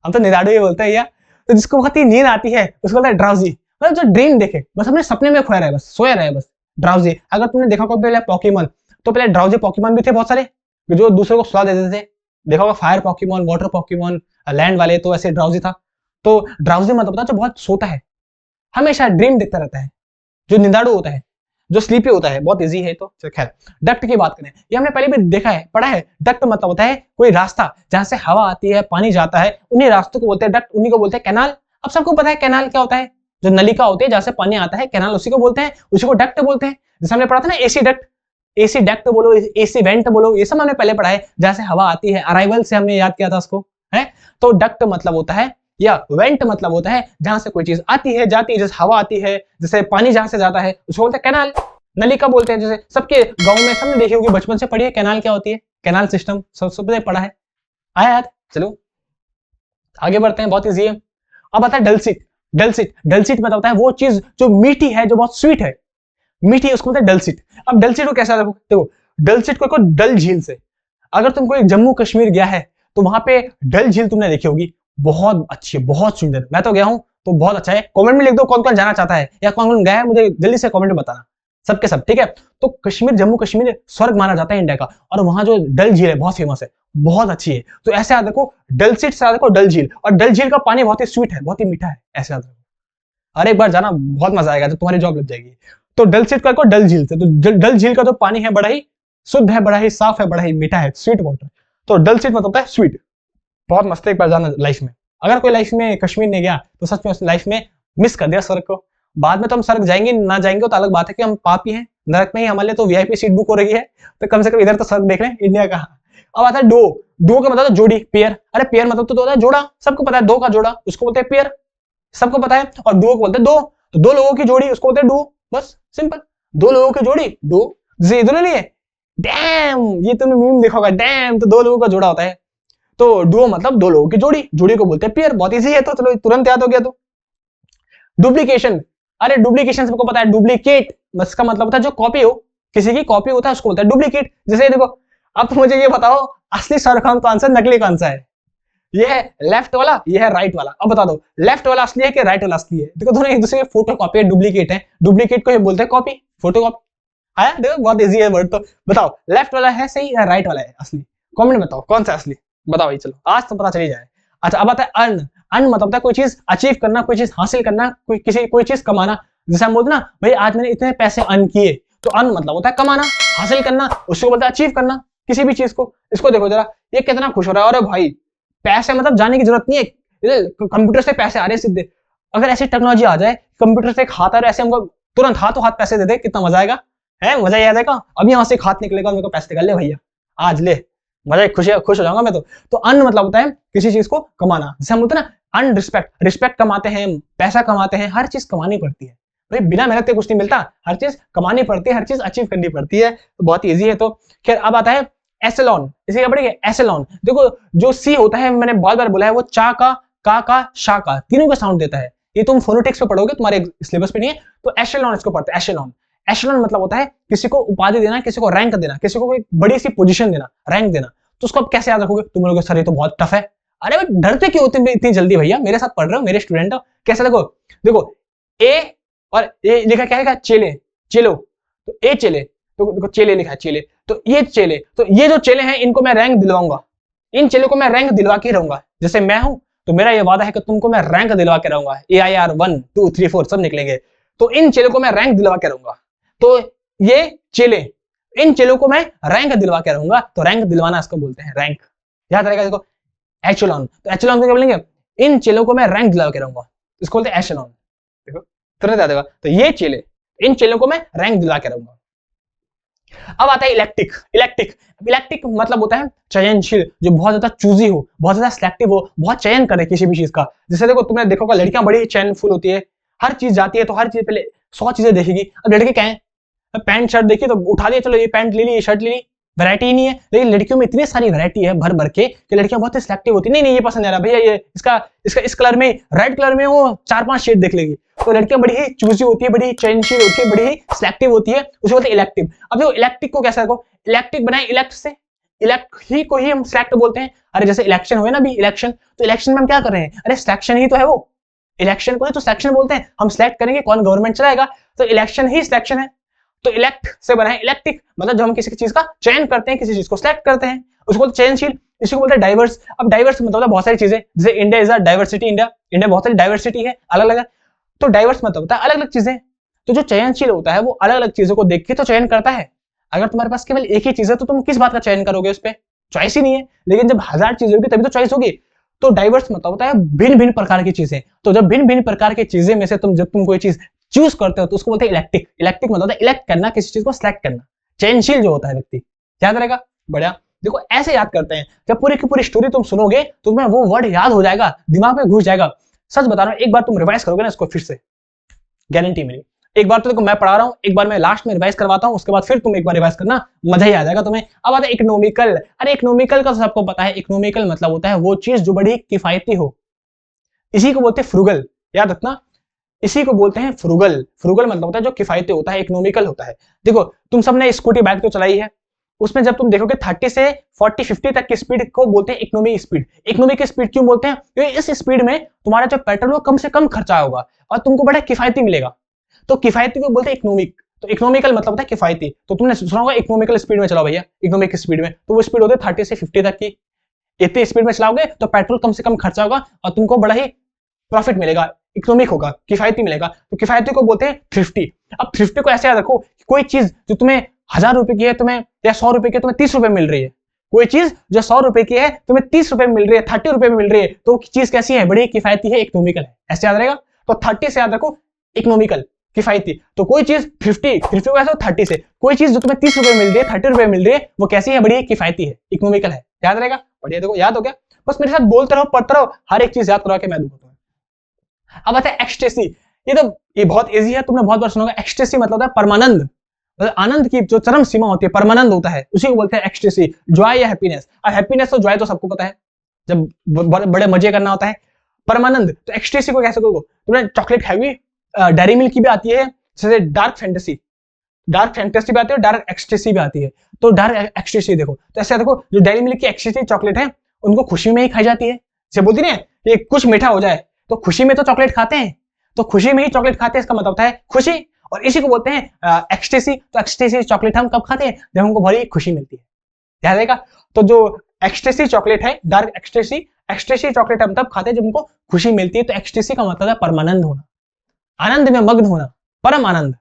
हम तो निंदाड़ू ही बोलते हैं यार, तो जिसको बहुत ही नींद आती है उसको बोलते हैं ड्राउजी, मतलब जो ड्रीम देखे, बस अपने सपने में खोया रहे, बस सोया रहे, बस ड्राउजी। अगर तुमने देखा होगा पहले पॉकीमॉन, तो पहले ड्राउजी पॉकीमॉन भी थे बहुत सारे, जो दूसरे को सुला देते थे, देखा होगा fire Pokémon, water Pokémon, land वाले, तो ऐसे ड्राउजी था। तो ड्राउजी मतलब पता जो बहुत सोता है, हमेशा ड्रीम देखता रहता है, जो निंदाड़ू होता है, जो स्लीपी होता है, बहुत इजी है। तो खैर डक्ट की बात करें, ये हमने पहले भी देखा है, पढ़ा है। डक्ट मतलब होता है कोई रास्ता जहां से हवा आती है, पानी जाता है, उन्हीं रास्तों को बोलते हैं डक्ट, उन्हीं को बोलते हैं कैनाल। अब सबको पता है कैनाल क्या होता है, जो नलिका होती है जहां से पानी आता है, कैनाल उसी को बोलते हैं, उसी को डक्ट बोलते हैं। जैसे हमने पढ़ा था ना एसी डक्ट, एसी डक्ट बोलो, एसी वेंट बोलो, ये सब हमने पहले पढ़ा है, जहां से हवा आती है, अराइवल से हमने याद किया था उसको, है। तो डक्ट मतलब होता है, या वेंट मतलब होता है जहां से कोई चीज आती है, जाती है, जैसे हवा आती है, जैसे पानी जहां से जाता है उसको बोलते हैं कैनाल। नलिका बोलते हैं, जैसे सबके गांव में सबने देखी होगी, बचपन से पढ़ी है कैनाल क्या होती है, कैनाल सिस्टम सबने पढ़ा है, आया याद। चलो आगे बढ़ते हैं, बहुत इजी है। अब आता है डलसिट। डलसिट मतलब होता है वो चीज जो मीठी है, जो बहुत स्वीट है, मीठी, उसको बोलते हैं डलसिट। अब डलसिट को कैसा देखो, डलसिट को डल झील से, अगर तुम कोई जम्मू कश्मीर गया है तो वहां पे डल झील तुमने देखी होगी, बहुत अच्छी है, बहुत सुंदर, मैं तो गया हूं तो बहुत अच्छा है। कमेंट में लिख दो कौन कौन जाना चाहता है या कौन कौन गया है, मुझे जल्दी से कमेंट में बताना, सबके सब, ठीक है। तो कश्मीर, जम्मू कश्मीर स्वर्ग माना जाता है इंडिया का, और वहां जो डल झील है बहुत फेमस है, बहुत अच्छी है। तो ऐसे याद देखो, डलसिट से देखो डल झील, और डल झील का पानी बहुत ही स्वीट है, बहुत ही मीठा है, ऐसे याद रखो। अरे एक बार जाना, बहुत मजा आएगा, तो तुम्हारी जॉब लग जाएगी। तो डलसिट का डल झील से, तो डल झील का जो पानी है बड़ा ही शुद्ध है, बड़ा ही साफ है, बड़ा ही मीठा है, स्वीट वाटर। तो डलसिट मतलब होता है स्वीट, बहुत मस्त है, एक बार जाना लाइफ में। अगर कोई लाइफ में कश्मीर नहीं गया तो सच में लाइफ में मिस कर दिया स्वर्ग को। बाद में तो हम स्वर्ग जाएंगे ना जाएंगे तो अलग बात है कि हम पापी हैं, नरक में ही हमारे लिए तो वीआईपी सीट बुक हो रही है, तो कम से कम इधर तो स्वर्ग देख लें इंडिया का। अब आता है डो। डो का मतलब जोड़ी, पेयर। अरे पेयर मतलब तो होता है जोड़ा, सबको पता है, दो का जोड़ा उसको बोलते हैं पेयर, सबको पता है। और डो को बोलते हैं दो, तो दो लोगों की जोड़ी उसको बोलते हैं डो, बस सिंपल, दो लोगों की जोड़ी डो। जैसे इधर नहीं है डैम, ये तुमने मीम देखा होगा, डैम तो दो लोगों का जोड़ा होता है, तो डुओ मतलब दो लोगों की जोड़ी, जोड़ी को बोलते हैं पेयर, बहुत इजी है, तो चलो तुरंत याद हो गया। तो डुप्लीकेशन, अरे डुप्लीकेशन सबको पता है, डुप्लीकेट इसका मतलब होता है जो कॉपी हो, किसी की कॉपी होता है उसको बोलता है डुप्लीकेट। जैसे देखो, अब मुझे ये बताओ असली शाहरुख खान कौन सा, नकली कौन सा है, ये है लेफ्ट वाला, ये है राइट वाला, अब बता दो लेफ्ट वाला असली है कि राइट वाला असली है। देखो दोनों एक दूसरे के फोटो कॉपी है, डुप्लीकेट है, डुप्लीकेट को ये बोलते हैं कॉपी, फोटो कॉपी। आया देखो, बहुत इजी है वर्ड। तो बताओ लेफ्ट वाला है सही या राइट वाला है असली, कमेंट बताओ कौन सा असली, बताओ भाई, चलो आज तो पता चली जाए। अच्छा अब आता है अर्न। अर्न मतलब होता है कोई चीज अचीव करना, कोई चीज हासिल करना, कोई चीज कमाना। जैसे हम बोलते ना भाई आज मैंने इतने पैसे अर्न किए, तो अर्न मतलब होता है कमाना, हासिल करना, उसको बोलते हैं अचीव करना किसी भी चीज को। इसको देखो जरा, ये कितना खुश हो रहा है। अरे भाई पैसे मतलब जाने की जरूरत नहीं है, कंप्यूटर से पैसे आ रहे हैं सीधे। अगर ऐसी टेक्नोलॉजी आ जाए, कंप्यूटर से एक हाथ आ रहा है ऐसे, हमको तुरंत हाथों हाथ पैसे दे दे, कितना मजा आएगा, है मजा ही आ जाएगा। अभी यहाँ से एक हाथ निकलेगा, मेरे को पैसे निकाल ले भैया, आज ले, मजा, खुश हो जाऊंगा मैं तो अन मतलब होता है किसी चीज को कमाना। जैसे हम बोलते हैं ना अन रिस्पेक्ट, रिस्पेक्ट कमाते हैं, पैसा कमाते हैं, हर चीज कमानी पड़ती है भाई, बिना मेहनत के कुछ नहीं मिलता, हर चीज कमानी पड़ती है, हर चीज अचीव करनी पड़ती है, तो बहुत ईजी है। तो खैर अब आता है एसेलॉन। इसे क्या पढ़ेंगे, एसेलॉन। देखो जो सी होता है, मैंने बहुत बार बोला है, वो चा का शा का तीनों का साउंड देता है। ये तुम फोनोटिक्स पे पढ़ोगे, तुम्हारे सिलेबस पे नहीं है। तो एशेलॉन इसको पढ़ते हैं, एशेलॉन। एशेलॉन मतलब होता है किसी को उपाधि देना, किसी को रैंक देना, किसी को कोई बड़ी सी पोजीशन देना, रैंक देना। तो उसको आप कैसे याद रखोगे, तुम लोग सर ये तो बहुत टफ है। अरे भाई डरते क्यों होते इतनी जल्दी भैया, मेरे साथ पढ़ रहे हो, मेरे स्टूडेंट हो। कैसे देखो, देखो ए और ए लिखा क्या है, चेले, चेलो, तो ए चेले, तो देखो चेले लिखा है, चेले, तो ये चेले, तो ये जो चेले हैं इनको मैं रैंक दिलवाऊंगा, इन चेले को मैं रैंक दिलवा के रहूंगा। जैसे मैं हूं तो मेरा ये वादा है कि तुमको मैं रैंक दिलवा के रहूंगा, AIR 1 2 3 4 सब निकलेंगे, तो इन चेलों को मैं रैंक दिलवा के रहूंगा। तो ये चेले, इन चेलों को मैं रैंक दिलवा के रहूंगा, तो रैंक दिलवाना इसको बोलते हैं रैंक, याद रहेगा। देखो एचेलॉन, तो एचेलॉन को क्या बोलेंगे, इन चेलों को मैं रैंक दिलवा के रहूंगा, इसको बोलते हैं एचेलॉन। देखो तुरंत याद होगा, तो ये चेले, इन चेलों को मैं रैंक दिलवा के रहूंगा। अब आता है इलेक्टिक। इलेक्टिक मतलब होता है चयनशील, जो बहुत ज्यादा चूजी हो, बहुत ज्यादा सिलेक्टिव हो, बहुत चयन करे किसी भी चीज का। जैसे देखो तुमने देखोगा लड़कियां बड़ी चयनफुल होती है, हर चीज जाती है तो हर चीज पहले 100 चीजें देखेगी। अब लड़के क्या है, पैंट शर्ट देखी तो उठा लिया, चलो ये पैंट ले ली, ये शर्ट ले ली, वैरायटी ही नहीं है। लेकिन लड़कियों में इतनी सारी वैरायटी है भर भर के कि लड़कियां बहुत ही सिलेक्टिव होती है। नहीं ये पसंद आ रहा भैया, ये इसका इस कलर में, रेड कलर में वो 4-5 शेड देख लेगी। तो लड़कियां बड़ी ही चूजी होती है, बड़ी ही चयनशील होती है, बड़ी ही सिलेक्टिव होती है, उसे बोलते हैं इलेक्टिव। अब देखो इलेक्टिव को कैसे रखो, इलेक्टिव बनाए इलेक्ट से, इलेक्ट ही को ही हम सिलेक्ट बोलते हैं। अरे जैसे इलेक्शन हुए ना अभी, इलेक्शन, तो इलेक्शन में हम क्या कर रहे हैं, अरे सिलेक्शन ही तो है वो, इलेक्शन को ही तो सिलेक्शन बोलते हैं। हम सिलेक्ट करेंगे कौन गवर्नमेंट चलाएगा, तो इलेक्शन ही सिलेक्शन है। तो इलेक्ट से बना है इलेक्टिक, मतलब जब हम किसी चीज का चयन करते हैं, किसी चीज को सिलेक्ट करते हैं, उसको बोलते हैं चयनशील। इसको बोलते हैं डाइवर्स। अब डाइवर्स मतलब होता है बहुत सारी चीजें, जैसे India is a diversity, India बहुत सारी डाइवर्सिटी है, अलग अलग। तो डाइवर्स मतलब होता है अलग अलग चीजें। तो जो चयनशील होता है वो अलग अलग चीजों को देख के तो चयन करता है। अगर तुम्हारे पास केवल एक ही चीज है तो तुम किस बात का चयन करोगे, उस पर चॉइस ही नहीं है। लेकिन जब 1000 चीजें होगी तभी तो चॉइस होगी। तो डाइवर्स मतलब होता है भिन्न भिन्न प्रकार की चीजें। तो जब भिन्न भिन्न प्रकार की चीजें में से जब तुम कोई चीज चूज करते हो तो उसको बोलते हैं इलेक्टिक। इलेक्टिक मतलब होता है इलेक्ट करना, किसी चीज को सिलेक्ट करना, चयनशील जो होता है व्यक्ति। याद रहेगा, बढ़िया। देखो ऐसे याद करते हैं, जब पूरी की पूरी स्टोरी तुम सुनोगे तो तुम्हें वो वर्ड याद हो जाएगा, दिमाग में घुस जाएगा। सच बता रहा हूं, एक बार तुम रिवाइज करोगे ना इसको फिर से, गारंटी मेरी। एक बार तो देखो मैं पढ़ा रहा हूं, एक बार मैं लास्ट में रिवाइज करवाता हूं, उसके बाद फिर तुम एक बार रिवाइज करना, मजा ही आ जाएगा तुम्हें। अब आता है इकोनॉमिकल। अरे इकोनॉमिकल का सबको पता है, इकोनॉमिकल मतलब होता है वो चीज जो बड़ी किफायती हो, इसी को बोलते हैं फ्रुगल। याद रखना, इसी को बोलते हैं फ्रुगल। फ्रुगल मतलब होता है जो किफायती होता है, इकोनॉमिकल होता है। देखो तुम सबने स्कूटी बाइक तो चलाई है, उसमें जब तुम देखोगे 30 से 40-50 तक की स्पीड को बोलते हैं इकोनॉमी स्पीड। इकोनॉमी की स्पीड क्यों बोलते हैं, क्योंकि इस स्पीड में तुम्हारा जो पेट्रोल वो कम से कम खर्चा होगा और तुमको बड़ा किफायती मिलेगा। तो किफायती को बोलते हैं इकोनॉमिक। तो इकोनॉमिकल मतलब होता है किफायती। तो तुमने सुना होगा इकोनॉमिकल स्पीड में चलाओ भैया, इकोनॉमिक स्पीड में, तो वो स्पीड होती है 30 से 50 तक की। इतनी स्पीड में चलाओगे तो पेट्रोल कम से कम खर्चा होगा और तुमको बड़ा ही प्रॉफिट मिलेगा, इकोनॉमिक होगा, किफायती मिलेगा। तो किफायती को बोलते हैं थ्रिफ्टी। अब थ्रिफ्टी को ऐसे याद रखो, कोई चीज जो तुम्हें 1000 रुपए की है तुम्हें, या 100 रुपए की, तुम्हें 30 रुपए मिल रही है। कोई चीज जो 100 रुपए की है तुम्हें 30 रुपए मिल रही है, 30 रुपए में मिल रही है, तो चीज कैसी है, बड़ी किफायती है, इकोनॉमिकल है। ऐसे याद रहेगा। तो 30 से याद रखो इकोनॉमिकल, किफायती। तो कोई चीज 50 को ऐसे 30 से, कोई चीज जो तुम्हें 30 रुपए मिल रही है, 30 रुपए मिल रही है, वो कैसी है, बड़ी किफायती है, इकोनॉमिकल है। याद रहेगा, बढ़िया। देखो याद हो गया, बस मेरे साथ बोलते रहो, पढ़ते रहो, हर एक चीज याद करवा के मैं दूंगा तुम्हें। अब आता है एक्सटेसी। ये बहुत इजी है, तुमने बहुत बार सुना होगा। एक्सटेसी मतलब होता है परमानंद, मतलब आनंद की जो चरम सीमा होती है, परमानंद होता है, उसी को बोलते हैं एक्सटेसी, जॉय या हैप्पीनेस। अब हैप्पीनेस तो जॉय तो सबको पता है, जब बड़े मजे करना होता है। परमानंद, तो एक्सटेसी को कैसे करोगे, तुमने चॉकलेट हैवी, डेयरी मिल्क की भी आती है, जैसे डार्क फैंटेसी भी आती है, डार्क एक्सटेसी भी आती है। तो डार्क एक्सटेसी देखो, तो ऐसे देखो, जो डेयरी मिल्क की एक्सटेसी चॉकलेट है उनको खुशी में ही खाई जाती है। जैसे बोलती है ये कुछ मीठा हो जाए तो खुशी में तो चॉकलेट खाते हैं, तो खुशी में ही चॉकलेट खाते हैं, इसका मतलब होता है खुशी, और इसी को बोलते हैं एक्सटेसी। तो एक्सटेसी चॉकलेट हम कब खाते हैं, जब हमको बड़ी खुशी मिलती है। याद रहेगा। तो जो एक्सटेसी चॉकलेट है, डार्क एक्सटेसी, एक्सटेसी चॉकलेट हम तब खाते हैं जब हमको खुशी मिलती है। तो एक्सटेसी का मतलब है परमानंद होना, आनंद में मग्न होना, परम आनंद।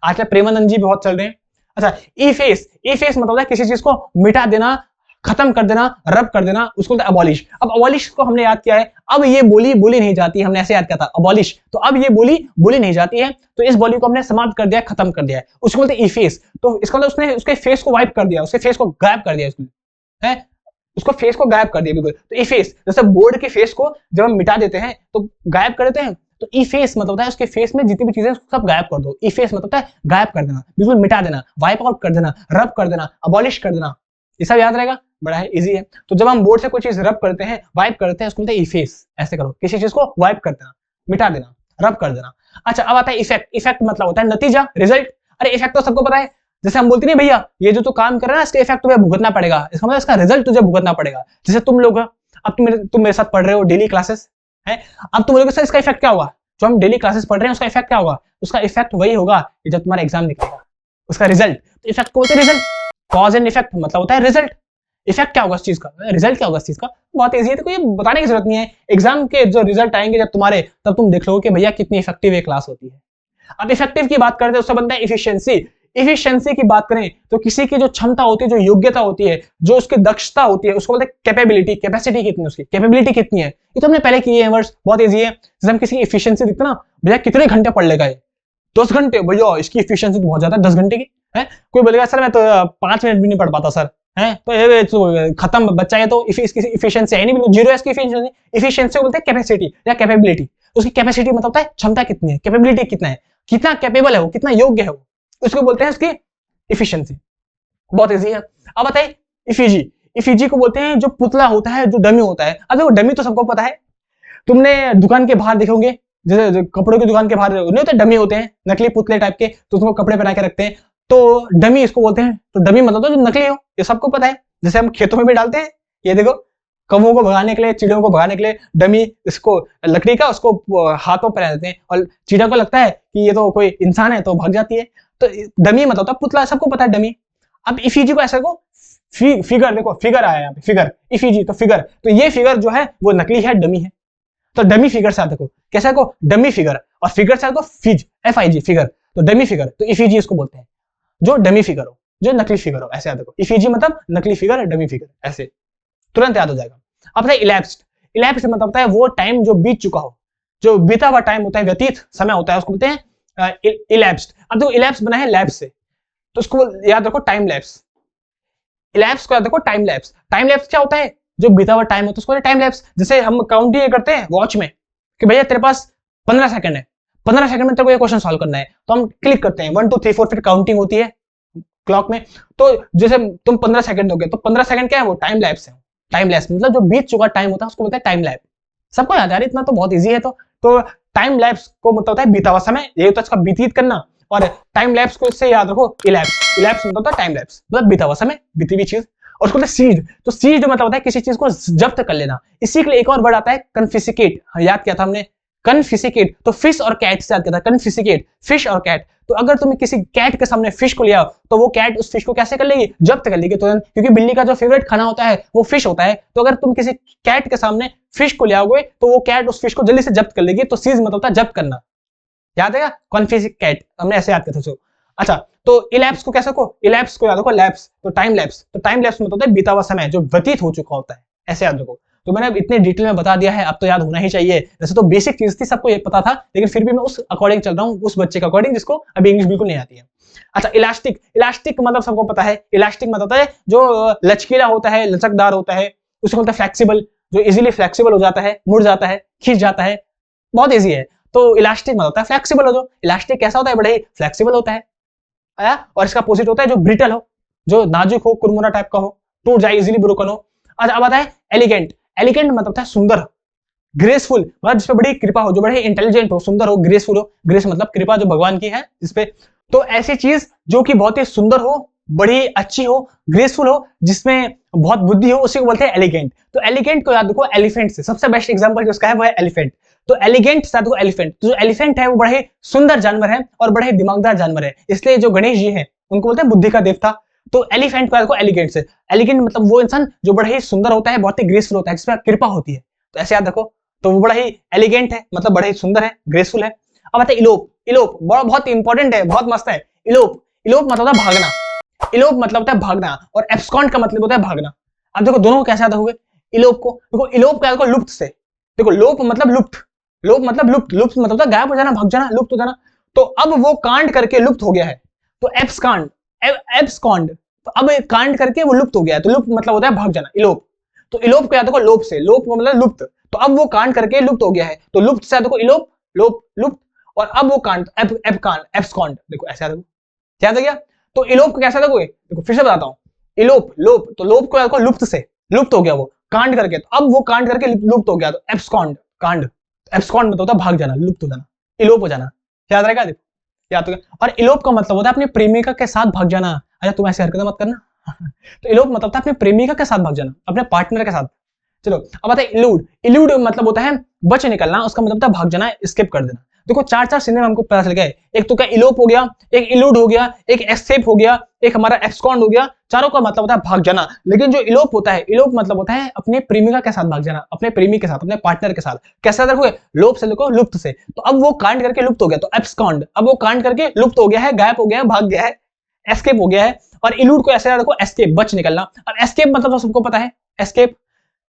आजकल प्रेमानंद जी बहुत चल रहे हैं। अच्छा, इफेस, इफेस मतलब है किसी चीज को मिटा देना, खत्म कर देना, रब कर देना, उसको बोलते हैं अबॉलिश। अब अबॉलिश को हमने याद किया है, अब ये बोली बोली नहीं जाती, हमने ऐसे याद किया था अबॉलिश, तो अब ये बोली बोली नहीं जाती है, तो इस बोली को हमने समाप्त कर दिया, खत्म कर दिया है, उसको बोलते हैं इफेस। तो इसका मतलब उसने उसके फेस को वाइप कर दिया, उसके फेस को गायब कर दिया, उसने है उसको फेस को गायब कर दिया बिल्कुल। तो इफेस, जैसे बोर्ड के फेस को जब हम मिटा देते हैं तो गायब कर देते हैं, तो इफेस मतलब होता है उसके फेस में जितनी भी चीजें सब गायब कर दो। इफेस मतलब होता है गायब कर देना, बिल्कुल मिटा देना, वाइप आउट कर देना, रब कर देना, अबॉलिश कर देना। ये सब याद रहेगा, बड़ा है, इजी है। तो जब हम बोर्ड से कोई चीज रब करते हैं, वाइप करते हैं, उसको बोलते हैं इफेस। ऐसे करो, किसी चीज को वाइप कर देना, मिटा देना, रब कर देना। अच्छा, अब आता है इफेक्ट। इफेक्ट मतलब होता है नतीजा, रिजल्ट। अरे इफेक्ट तो सबको पता है, जैसे हम बोलते नहीं भैया ये जो तू काम कर रहा है ना, इसका इफेक्ट तुझे भुगतना पड़ेगा, इसका मतलब इसका रिजल्ट तुझे भुगतना पड़ेगा। जैसे तुम लोग, अब तुम मेरे साथ पढ़ रहे हो डेली क्लासेस है, अब तुम लोग सर इसका इफेक्ट क्या होगा, जो हम डेली क्लासेस पढ़ रहे हैं उसका इफेक्ट क्या होगा, उसका इफेक्ट वही होगा जब तुम्हारा एग्जाम निकलेगा, उसका रिजल्ट। तो इफेक्ट को होता है रिजल्ट, कॉज एंड इफेक्ट मतलब होता है रिजल्ट। इफेक्ट क्या होगा इस चीज का, रिजल्ट क्या होगा इस चीज का, बहुत इजी है, तो कोई बताने की जरूरत नहीं है। एग्जाम के जो रिजल्ट आएंगे जब तुम्हारे, तब तुम देख लोगे कि भैया कितनी इफेक्टिव ये क्लास होती है। अब इफेक्टिव की बात करते हैं, उससे बनता है इफिशियंसी। इफिशियंसी की बात करें तो किसी की जो क्षमता होती है, जो योग्यता होती है, जो उसकी दक्षता होती है, उसको बोलते हैं कैपेबिलिटी। कैपेसिटी कितनी है उसकी, कैपेबिलिटी कितनी है, ये तो हमने पहले की है वर्ड्स, बहुत इजी है। जैसे हम किसी की इफिशियंसी दिखते ना, भैया कितने घंटे पढ़ लेगा ये, 10 घंटे, भैया इसकी इफिशियंसी तो बहुत ज्यादा है, 10 घंटे की है। कोई बोलेगा सर मैं तो 5 मिनट भी नहीं पढ़ पाता सर, है तो ये खत्म बच्चा है, तो इसकी इफिशियंसी है नहीं, बिल्कुल जीरो है इसकी इफिशियंसी। इफिशियंसी को बोलते हैं कैपेसिटी या कैपेबिलिटी। उसकी कैपेसिटी मतलब होता है क्षमता कितनी है, कैपेबिलिटी कितना है, कितना कैपेबल है वो, कितना योग्य है वो, उसको बोलते हैं उसकी इफिशियंसी। बहुत इजी है। अब बताइए इफिजी। इफिजी को बोलते हैं जो पुतला होता है, जो डमी होता है। अब देखो डमी तो सबको पता है, तुमने दुकान के बाहर देखोगे, जैसे कपड़ों की दुकान के बाहर नहीं होते डमी होते हैं, नकली पुतले टाइप के, तो उसको कपड़े पहना के रखते हैं, तो डमी इसको बोलते हैं। तो डमी मतलब जो नकली हो, ये सबको पता है। जैसे हम खेतों में भी डालते हैं, ये देखो कौवों को भगाने के लिए, चिड़ियों को भगाने के लिए डमी, इसको लकड़ी का उसको हाथों पर पहना देते हैं, और चिड़िया को लगता है कि ये तो कोई इंसान है, तो भाग जाती है। तो डमी मतलब होता है पुतला, सबको पता है डमी। अब इफिजी को ऐसे को फिगर, देखो फिगर आया यहाँ पे, फिगर, इफिजी तो फिगर, तो ये फिगर जो है वो नकली है, डमी है। तो डमी फिगर से देखो कैसा को डमी फिगर, और फिगर से फिज, FIG फिगर, तो डमी फिगर, तो इफिजी इसको बोलते हैं जो डमी फिगर हो, जो नकली फिगर हो। ऐसे याद रखो, इफिजी मतलब नकली फिगर, डमी फिगर, ऐसे तुरंत याद हो जाएगा। अब इलैप्स्ड। इलैप्स्ड मतलब होता है वो टाइम जो बीत चुका हो, जो बीता हुआ टाइम होता है, व्यतीत समय होता है, उसको बोलते हैं इलैप्स्ड। अब देखो इलैप्स बना है लैप्स से, तो उसको याद रखो टाइम लैप्स। इलैप्स को याद रखो टाइम लैप्स। टाइम लैप्स क्या होता है, जो बीता हुआ टाइम होता है उसको टाइम लैप्स। जैसे हम काउंटिंग करते हैं वॉच में कि भैया तेरे पास 15 सेकंड है, 15 सेकंड में तेरे को ये क्वेश्चन सॉल्व करना है, तो हम क्लिक करते हैं 1 2 3 4, फिर काउंटिंग होती है क्लॉक में। तो जैसे तुम 15 सेकंड हो गए, तो 15 सेकंड क्या है, वो टाइम लैप्स है। टाइम लैप्स मतलब जो बीत चुका टाइम होता है उसको बोलते हैं टाइम लैप। सबको याद है, इतना तो बहुत ईजी है। तो टाइम लैप्स को मतलब होता है बीता हुआ समय, ये होता है इसका व्यतीत करना, और टाइम लैप्स को इससे याद रखो इलैप्स। इलैप्स मतलब होता है टाइम लैप्स, मतलब बीता हुआ समय, बीती हुई चीज। और उसको सीज्ड, तो सीज्ड मतलब होता है किसी चीज को जब्त कर लेना। इसी के लिए एक और वर्ड आता है कन्फिस्केट, याद किया था हमने, कन्फिस्केट। तो फिश और कैट से याद किया था, कन्फिस्केट, फिश और कैट। तो अगर तुम्हें किसी कैट के सामने फिश को लिया, तो वो कैट उस फिश को कैसे कर लेगी, जब्त कर लेगी तुरंत, क्योंकि बिल्ली का जो फेवरेट खाना होता है वो फिश होता है। तो अगर तुम किसी कैट के सामने फिश को ले आओगे, तो वो कैट उस फिश को जल्दी से जब्त कर लेगी। तो सीज मतलब होता है जब्त करना, याद है, कॉन्फिस्केट, हमने ऐसे याद किया था। अच्छा, तो इलैप्स को कैसे को, इलैप्स को याद रखो लैप्स, तो टाइम लैप्स। तो टाइम लैप्स मतलब होता है बीता हुआ समय जो व्यतीत हो चुका होता है, ऐसे याद रखो। तो मैंने अब इतने डिटेल में बता दिया है, अब तो याद होना ही चाहिए। वैसे तो बेसिक चीज थी, सबको ये पता था, लेकिन फिर भी मैं उस अकॉर्डिंग चल रहा हूँ, उस बच्चे के अकॉर्डिंग जिसको अभी इंग्लिश बिल्कुल नहीं आती है। अच्छा, इलास्टिक। इलास्टिक मतलब सबको पता है, इलास्टिक मतलब होता है जो लचकीला होता है, लचकदार होता है, उसको बोलते हैं फ्लेक्सिबल, जो इजीली फ्लेक्सिबल हो जाता है, मुड़ जाता है, खींच जाता है, बहुत ईजी है। तो इलास्टिक मतलब होता है फ्लेक्सिबल हो, जो इलास्टिक कैसा होता है, बड़े फ्लेक्सिबल होता है। और इसका अपोजिट होता है जो ब्रिटल हो, जो नाजुक हो, कुरमुरा टाइप का हो, टूट जाए, इजीली ब्रोकन हो। अच्छा, अब आता है एलिगेंट। एलिगेंट मतलब होता है सुंदर, ग्रेसफुल मतलब जिसपे बड़ी कृपा हो, जो बड़े इंटेलिजेंट हो, सुंदर हो, ग्रेसफुल हो। ग्रेस मतलब कृपा जो भगवान की है जिसपे, तो ऐसी चीज जो कि बहुत ही सुंदर हो, बड़ी अच्छी हो, ग्रेसफुल हो, जिसमें बहुत बुद्धि हो, उसी को बोलते हैं एलिगेंट। तो एलिगेंट को याद रखो एलिफेंट से, सबसे बेस्ट एग्जांपल जो उसका है वो है एलिफेंट। तो एलिगेंट से याद रखो एलिफेंट। तो जो एलिफेंट है वो बड़े सुंदर जानवर है और बड़े दिमागदार जानवर है, इसलिए जो गणेश जी हैं उनको बोलते हैं बुद्धि का देवता। तो एलिफेंट को देखो एलिगेंट से, एलिगेंट मतलब वो इंसान जो बड़ा ही सुंदर होता है, बहुत ही ग्रेसफुल होता है, जिसमें कृपा होती है, तो ऐसे याद रखो। तो वो बड़ा ही एलिगेंट है, मतलब बड़ा ही सुंदर है, ग्रेसफुल है। अब आता है इलोप, इलोप बहुत इंपॉर्टेंट है, बहुत मस्त है। इलोप, इलोप मतलब होता है भागना, इलोप मतलब होता है भागना, और एब्सकॉन्ड का मतलब होता है भागना। अब देखो दोनों को कैसे याद रखोगे, इलोप को देखो, इलोप का देखो लुप्त से, देखो लोप मतलब लुप्त, लोप मतलब लुप्त, लुप्त मतलब होता है गायब हो जाना, भाग जाना, लुप्त हो जाना। तो अब वो कांड करके लुप्त हो गया है, तो एब्सकॉन्ड, एब्सकॉन्ड, तो अब कांड करके वो लुप्त हो गया है, तो लुप्त मतलब होता है भाग जाना, इलोप। तो इलोप को याद रखो लोप से, लोप मतलब लुप्त, तो अब वो कांड करके लुप्त हो गया है, तो लुप्त से याद रखो इलोप, लोप लुप्त, और अब वो कांड एब कांड एब्सकॉन्ड, देखो ऐसे याद रखो, याद है क्या। तो इलोप को कैसे देखोगे, देखो फिर से बताता हूँ, इलोप लोप, तो लोप को याद रखो लुप्त से, लुप्त हो गया वो कांड करके, तो अब वो कांड करके लुप्त हो गया, तो एब्सकॉन्ड कांड, एब्सकॉन्ड मतलब होता है भाग जाना, लुप्त हो जाना, इलोप हो जाना, याद रहेगा, देखो याद हो गया। और इलोप का मतलब होता है अपनी प्रेमिका के साथ भाग जाना। अच्छा तुम ऐसे हरकतें मत करना तो इलोप मतलब होता है अपने प्रेमिका के साथ भाग जाना, अपने पार्टनर के साथ। चलो अब आता है इलूड, इलूड मतलब होता है बच निकलना, उसका मतलब होता है भाग जाना, स्किप कर देना। देखो चार चार सिनेमा हमको पता चल गए, एक तो क्या इलोप हो गया, एक इलूड हो गया, एक एस्केप हो गया, एक हमारा एब्सकॉन्ड हो गया, चारों का मतलब होता है भाग जाना। लेकिन जो इलोप होता है, इलोप मतलब होता है अपने प्रेमिका के साथ भाग जाना, अपने प्रेमी के साथ, अपने पार्टनर के साथ। कैसे देखोगे, लोप से देखो लुप्त से, तो अब वो कांड करके लुप्त हो गया, तो एब्सकॉन्ड, अब वो कांड करके लुप्त हो गया है, गायब हो गया है, भाग गया है, एस्केप हो गया है। और इलूड को ऐसे देखो एस्केप, बच निकलना। अब एस्केप मतलब तो सबको पता है, एस्केप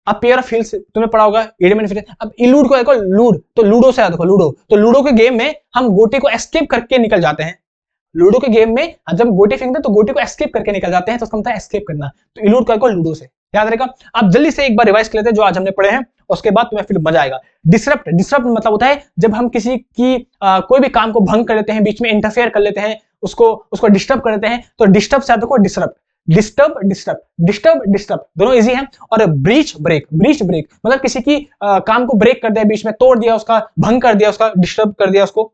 अब पेयर ऑफ फील्ड्स तुमने पढ़ा होगा, इडियम फिर। अब इलूड को देखो लूड, तो लूडो से देखो लूडो, तो लूडो के गेम में हम गोटे को एस्केप करके निकल जाते हैं, लूडो के गेम में जब गोटे फेंकते हैं तो गोटे को एस्केप करके निकल जाते हैं, तो उसका मतलब एस्केप करना, तो इलूड को लूडो से, याद रहेगा। आप जल्दी से एक बार रिवाइज कर लेते हैं जो आज हमने पढ़े हैं, उसके बाद तुम्हें फिर मजा आएगा। डिसरप्ट, डिसरप्ट मतलब होता है जब हम किसी की कोई भी काम को भंग कर लेते हैं, बीच में इंटरफेयर कर लेते हैं, उसको डिस्टर्ब कर देते हैं, तो डिस्टर्ब से देखो disrupt, disturb disturb, disturb disturb, दोनों इजी हैं। और ब्रीच ब्रेक, ब्रीच ब्रेक मतलब किसी की काम को ब्रेक कर दिया, बीच में तोड़ दिया, उसका भंग कर दिया, उसका डिस्टर्ब कर दिया उसको।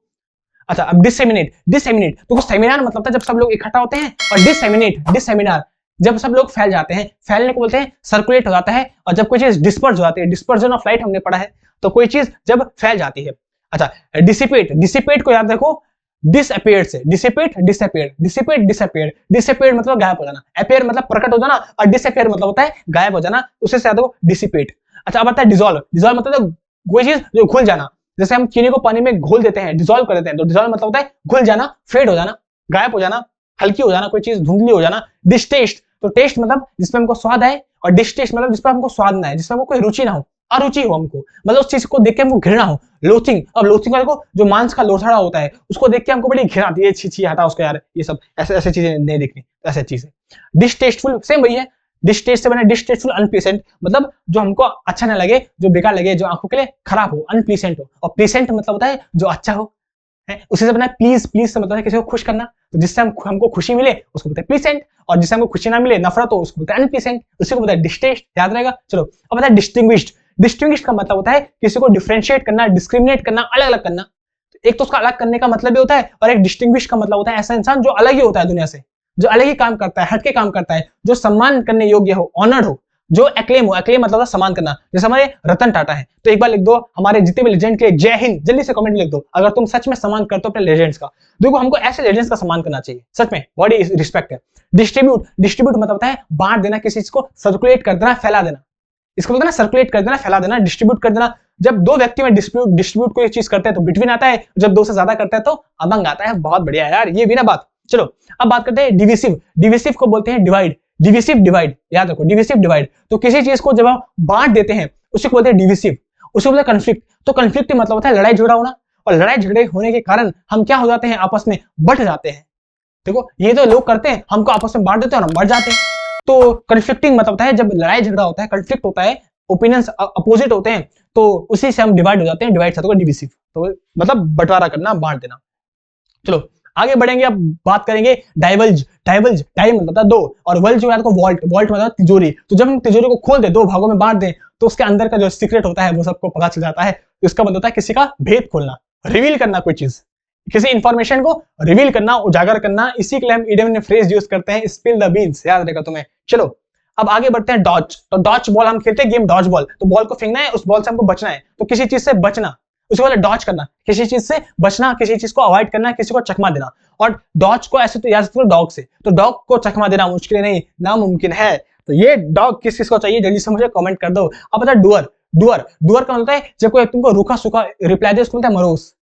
अच्छा अब डिसेमिनेट, डिसेमिनेट तो सेमिनार मतलब था जब सब लोग इकट्ठा होते हैं, और डिसेमिनेट, डिसेमिनार जब सब लोग फैल जाते हैं, फैलने को बोलते हैं सर्कुलेट हो जाता है। और जब कोई चीज डिस्पर्स हो जाती है, डिस्पर्जन ऑफ लाइट हमने पढ़ा है, तो कोई चीज जब फैल जाती है। अच्छा डिसिपेट, डिसिपेट को याद रखो डिसअपियर से, dissipate disappear, dissipate disappear, disappear मतलब गायब हो जाना, अपियर मतलब प्रकट हो जाना, और डिसअपियर मतलब होता है गायब हो जाना, उसे से याद रखो डिसिपेट। अच्छा अब आता है डिसॉल्व, डिसॉल्व मतलब कोई चीज जो घुल जाना, जैसे हम चीनी को पानी में घोल देते हैं, डिसॉल्व कर देते हैं, तो डिसॉल्व मतलब होता है घुल जाना, फेड हो जाना, गायब हो जाना, हल्की हो जाना, कोई चीज धुंधली हो जाना। डिस्टेस्ट, तो टेस्ट मतलब जिसमें हमको स्वाद आए, और डिस्टेस्ट मतलब जिसमें हमको स्वाद ना आए, जिसमें हमको कोई रुचि ना हो, अरुचि हो हमको, मतलब उस चीज को देख के हमको घृणा हो। लोथिंग, अब लोथिंग देखो जो मांस का लोथड़ा होता है, उसको देख के हमको बड़ी घृणा आती है, छी छी हटा उसको यार, ये सब ऐसे ऐसे चीजें नहीं देखनी, ऐसे चीजें। डिस्टेस्टफुल सेम वही है, डिस्टेस्ट से बना डिस्टेस्टफुल, अनप्लीसेंट मतलब जो हमको अच्छा ना लगे, जो बेकार लगे, जो आंखों के लिए खराब हो, अनप्लीसेंट हो। और प्लीसेंट मतलब होता है जो अच्छा हो, है उसी से बना प्लीज, प्लीज से मतलब है किसी को खुश करना, तो जिससे हमको खुशी मिले उसको बोलते हैं प्लीसेंट, और जिससे हमको खुशी ना मिले, नफरत हो, उसको बोलते हैं अनप्लीसेंट, उसी को बोलते हैं डिस्टेस्ट, याद रहेगा। चलो अब बताए डिस्टिंग्विश्ड, डिस्टिंग्विश्ड का मतलब होता है किसी को डिफरेंशिएट करना, डिस्क्रिमिनेट करना, अलग अलग करना। एक तो उसका अलग करने का मतलब भी होता है, और एक डिस्टिंग्विश का मतलब होता है ऐसा इंसान जो अलग ही होता है दुनिया से, जो अलग ही काम करता है, हटके काम करता है, जो सम्मान करने योग्य हो, ऑनर्ड हो, जो एक्लेम हो, एक्लेम मतलब सम्मान करना। जैसे हमारे रतन टाटा है, तो एक बार लिख दो हमारे जितने भी लेजेंड के जय हिंद, जल्दी से कमेंट लिख दो अगर तुम सच में सम्मान करते हो अपने लेजेंड्स का। देखो हमको ऐसे लेजेंड्स का सम्मान करना चाहिए, सच में बड़ी रिस्पेक्ट है। डिस्ट्रीब्यूट, डिस्ट्रीब्यूट मतलब होता है बांट देना, किसी चीज को सर्कुलेट कर देना, फैला देना, इसको बोलते हैं ना सर्कुलेट कर देना, फैला देना, डिस्ट्रीब्यूट कर देना। जब दो व्यक्ति में डिस्ट्रीब्यूट कोई चीज करते हैं तो बिटवीन आता है, जब दो से ज्यादा करते हैं तो अमंग आता है। बहुत बढ़िया यार, ये भी ना बात। चलो अब बात करते हैं डिविसिव, डिविसिव को बोलते हैं डिवाइड, डिविसिव डिवाइड, याद रखो डिविसिव डिवाइड, तो किसी चीज को जब हम बांट देते हैं उसे बोलते हैं डिविसिव। उसे बोलते हैं कन्फ्लिक्ट, तो कन्फ्लिक्ट मतलब होता है लड़ाई झगड़ा होना, और लड़ाई झगड़े होने के कारण हम क्या हो जाते हैं, आपस में बट जाते हैं। देखो ये तो लोग करते हैं, हमको आपस में बांट देते हैं और हम बढ़ जाते हैं। तो कन्फ्लिक्टिंग मतलब होता है जब लड़ाई झगड़ा होता है, कन्फ्लिक्ट होता है, ओपिनियंस अपोजिट होते हैं, तो उसी से हम डिवाइड हो जाते हैं, डिवाइड से डिविसिव, तो मतलब बंटवारा करना, बांट देना। चलो आगे बढ़ेंगे, अब बात करेंगे डाइवल्ज, डाइवल्ज टाइम मतलब था दो, और वल्ज जो है आपको वॉल्ट, वॉल्ट मतलब तिजोरी, तो जब हम तिजोरी को खोल दे, दो भागों में बांट दें, तो उसके अंदर का जो सीक्रेट होता है वो सबको पता चल जाता है। तो इसका मतलब होता है किसी का भेद खोलना, रिवील करना, कोई चीज, किसी इंफॉर्मेशन को रिवील करना, उजागर करना, इसी के लिए हम इडियम में फ्रेज यूज करते हैं, स्पिल द बीन्स, याद रहेगा तुम्हें। चलो अब आगे बढ़ते हैं डॉज, तो डॉज बॉल हम खेलते हैं गेम डॉज बॉल, तो बॉल को फेंकना है, उस बॉल से हमको बचना है, तो किसी चीज से बचना, उसको बोलते हैं डॉज करना, किसी चीज से बचना, किसी चीज को अवॉइड करना, किसी को चकमा देना। और डॉज को ऐसे तो याद रखो डॉग से, तो डॉग को चकमा देना मुश्किल नहीं, नामुमकिन है। तो ये डॉग किस किस को चाहिए जल्दी से मुझे कमेंट कर दो। अब बता डुअर, डुअर डुअर का मतलब है जब कोई तुमको रूखा सूखा रिप्लाई दे उसको बोलता है मरोस।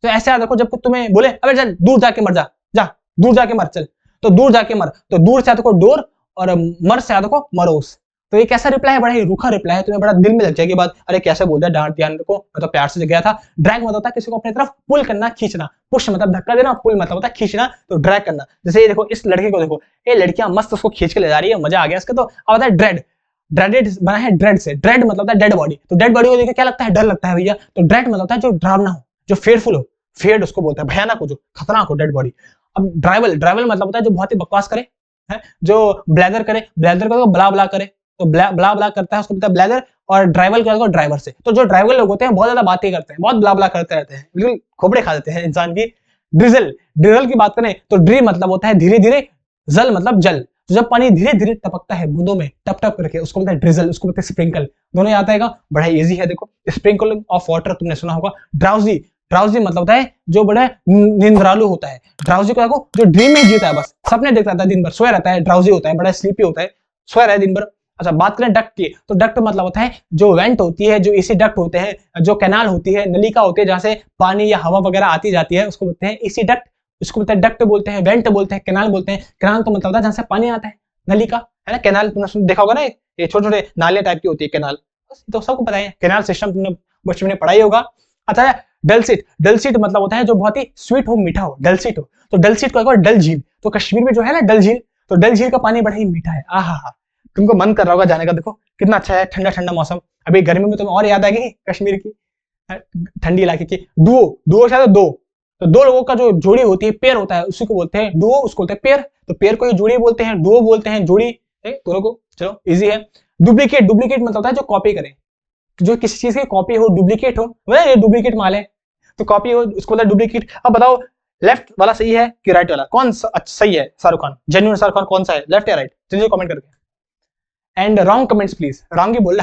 तो ऐसे याद रखो जब तुम्हें बोले अबे चल दूर जाके मर जा, जा दूर जाके मर, चल तो दूर जाके मर, तो दूर से याद रखो डोर और मर से याद रखो मरोस। तो ये कैसा रिप्लाई है, बड़ा ही रूखा रिप्लाई है, तुम्हें बड़ा दिल में लग जाएगी बात, अरे कैसे बोल दिया, डांट दिया को, मैं तो प्यार से गया था। ड्रैग मतलब होता है किसी को अपनी तरफ पुल करना, खींचना। पुश मतलब धक्का देना, पुल मतलब होता है खींचना, तो ड्रैग करना। जैसे ये देखो इस लड़के को देखो, ये लड़कियां मस्त उसको खींच के ले जा रही है, मजा आ गया इसका। तो अब होता है ड्रेड, ड्रेडेड बना है ड्रेड से, ड्रेड मतलब होता है डेड बॉडी, तो डेड बॉडी को देख क्या लगता है, डर लगता है भैया, तो ड्रेड मतलब होता है जो डरावना हो, जो फेयरफुल हो, फेयर्ड उसको बोलते हैं, भयानक हो, जो खतरनाक हो, डेड बॉडी। अब ड्राइवल, ड्राइवल मतलब होता है जो बहुत ही बकवास करे, है जो ब्लेदर करे, ब्लेदर को ब्ला ब्ला करे, तो ब्ला ब्ला करता है उसको बोलता है ब्लेदर। और ड्राइवल को ड्राइवर से, तो जो ड्राइवर लोग होते हैं बहुत ज्यादा बातें करते हैं, बहुत ब्ला ब्ला करते रहते हैं, बिल्कुल खोपड़े खा देते हैं इंसान की। ड्रिजल, ड्रिजल की बात करें तो ड्री मतलब होता है धीरे धीरे, जल मतलब जल, तो जब पानी धीरे धीरे टपकता है बूंदों में टप टप करके, उसको बोलते हैं ड्रिजल, उसको बोलते हैं स्प्रिंकल। दोनों याद आएगा, बड़ा इजी है। देखो स्प्रिंकल ऑफ वाटर तुमने सुना होगा। ड्राउजी, ड्राउजी मतलब होता है जो बड़ा निंद्रालु होता है। ड्राउजी को देखो जो ड्रीम में जीता है, बस सपने देखता रहता है, दिन भर सोया रहता है, ड्राउजी होता है, बड़ा स्लीपी होता है, सोया रहा है दिन भर। अच्छा बात करें डक्ट की, तो डक्ट मतलब होता है जो वेंट होती है, जो इसी डक्ट होते हैं, जो कैनाल होती है, नलिका होती है जहां से पानी या हवा वगैरह आती जाती है, उसको बोलते हैं इसी डक्ट, उसको बोलते हैं डक्ट बोलते हैं, वेंट बोलते हैं, कैनाल बोलते हैं। कैनाल तो मतलब होता है जहां से पानी आता है, नलिका है ना, कैनाल तुमने देखा होगा ना, ये छोटे छोटे नाले टाइप की होती है कैनाल, बस तो सबको पता है, कैनाल सिस्टम तुमने बचपन में पढ़ा ही होगा। अच्छा डलसीट, डलसीट मतलब होता है जो बहुत ही स्वीट हो, मीठा हो, डलसीट हो। तो डलसीट को एक बार डल झील, तो कश्मीर में जो है ना डल झील, तो डल झील का पानी बड़ा ही मीठा है, आहा, तुमको मन कर रहा होगा जाने का, देखो कितना अच्छा है, ठंडा ठंडा मौसम। अभी गर्मी में तुम्हें और याद आएगी कश्मीर की ठंडी इलाके की। डुओ, डुओ शायद दो, तो दो लोगों का जो जोड़ी होती है, पेयर होता है, उसी को बोलते हैं डुओ, उसको बोलते हैं पेयर। तो पेयर को ही जोड़ी बोलते हैं, डुओ बोलते हैं जोड़ी, दोनों को। चलो इजी है। डुप्लीकेट, डुप्लीकेट मतलब होता है जो कॉपी करे, जो किसी चीज की कॉपी हो, डुप्लीकेट हो, ये डुप्लीकेट माल है तो कॉपी हो, उसको बोलते हैं डुप्लीकेट। अब बताओ लेफ्ट वाला सही है कि राइट वाला, कौन सही है? शाहरुख खान, जेन्युइन शाहरुख खान कौन सा है, लेफ्ट या राइट? जल्दी कमेंट करके। And wrong comments please, wrong ही बोलना।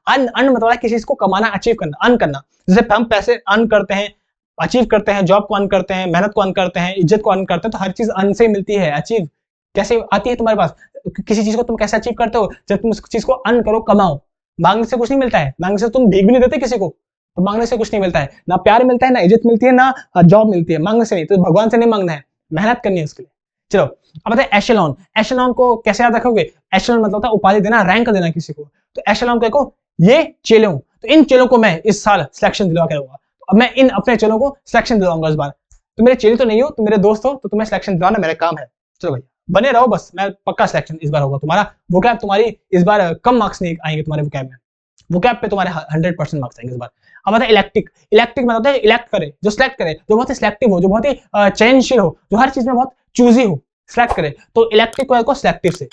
अन, अन मतलब है किसी चीज को कमाना, अचीव करना, अन करना। जैसे हम पैसे अन करते हैं, अचीव करते हैं, जॉब को अन करते हैं, मेहनत को अन करते हैं, इज्जत को अन करते हैं, तो हर चीज अन से मिलती है। अचीव कैसे आती है तुम्हारे पास? किसी चीज को तुम कैसे अचीव करते हो? जब तुम उस चीज को अन करो, कमाओ। मांगने से कुछ नहीं मिलता है, मांगने से तुम भीख भी नहीं देते किसी को, तो मांगने से कुछ नहीं मिलता है, ना प्यार मिलता है, ना इज्जत मिलती है, ना जॉब मिलती है, मांगने से नहीं। तो भगवान से नहीं मांगना है, मेहनत करनी है उसके लिए। चलो अब बताए एशेलॉन, एशेलॉन को कैसे याद रखोगे? एशेलॉन मतलब होता है उपाधि देना, रैंक देना किसी को। तो एशेलॉन को देखो, ये चेले हूं, तो इन चेलों को मैं इस साल सिलेक्शन दिलवा के रहूंगा, तो अब मैं इन अपने चेलों को सिलेक्शन दिलवाऊंगा इस बार। तो मेरे चेले तो नहीं हो, तो मेरे दोस्त हो, तो तुम्हें सिलेक्शन दिलवाना मेरा काम है। चलो भैया बने रहो, बस मैं पक्का सिलेक्शन इस बार होगा तुम्हारा। वोकैब तुम्हारी इस बार कम मार्क्स नहीं आएंगे तुम्हारे वोकैब में, वोकैब पे तुम्हारे 100% मार्क्स आएंगे इस बार। अब आता है इलेक्टिक, इलेक्टिक मतलब होता है इलेक्ट करे, जो सिलेक्ट करे, जो बहुत ही सिलेक्टिव हो, जो बहुत ही चयनशील हो, जो हर चीज में बहुत चूजी हो, सिलेक्ट करे। तो इलेक्टिक को सिलेक्टिव से।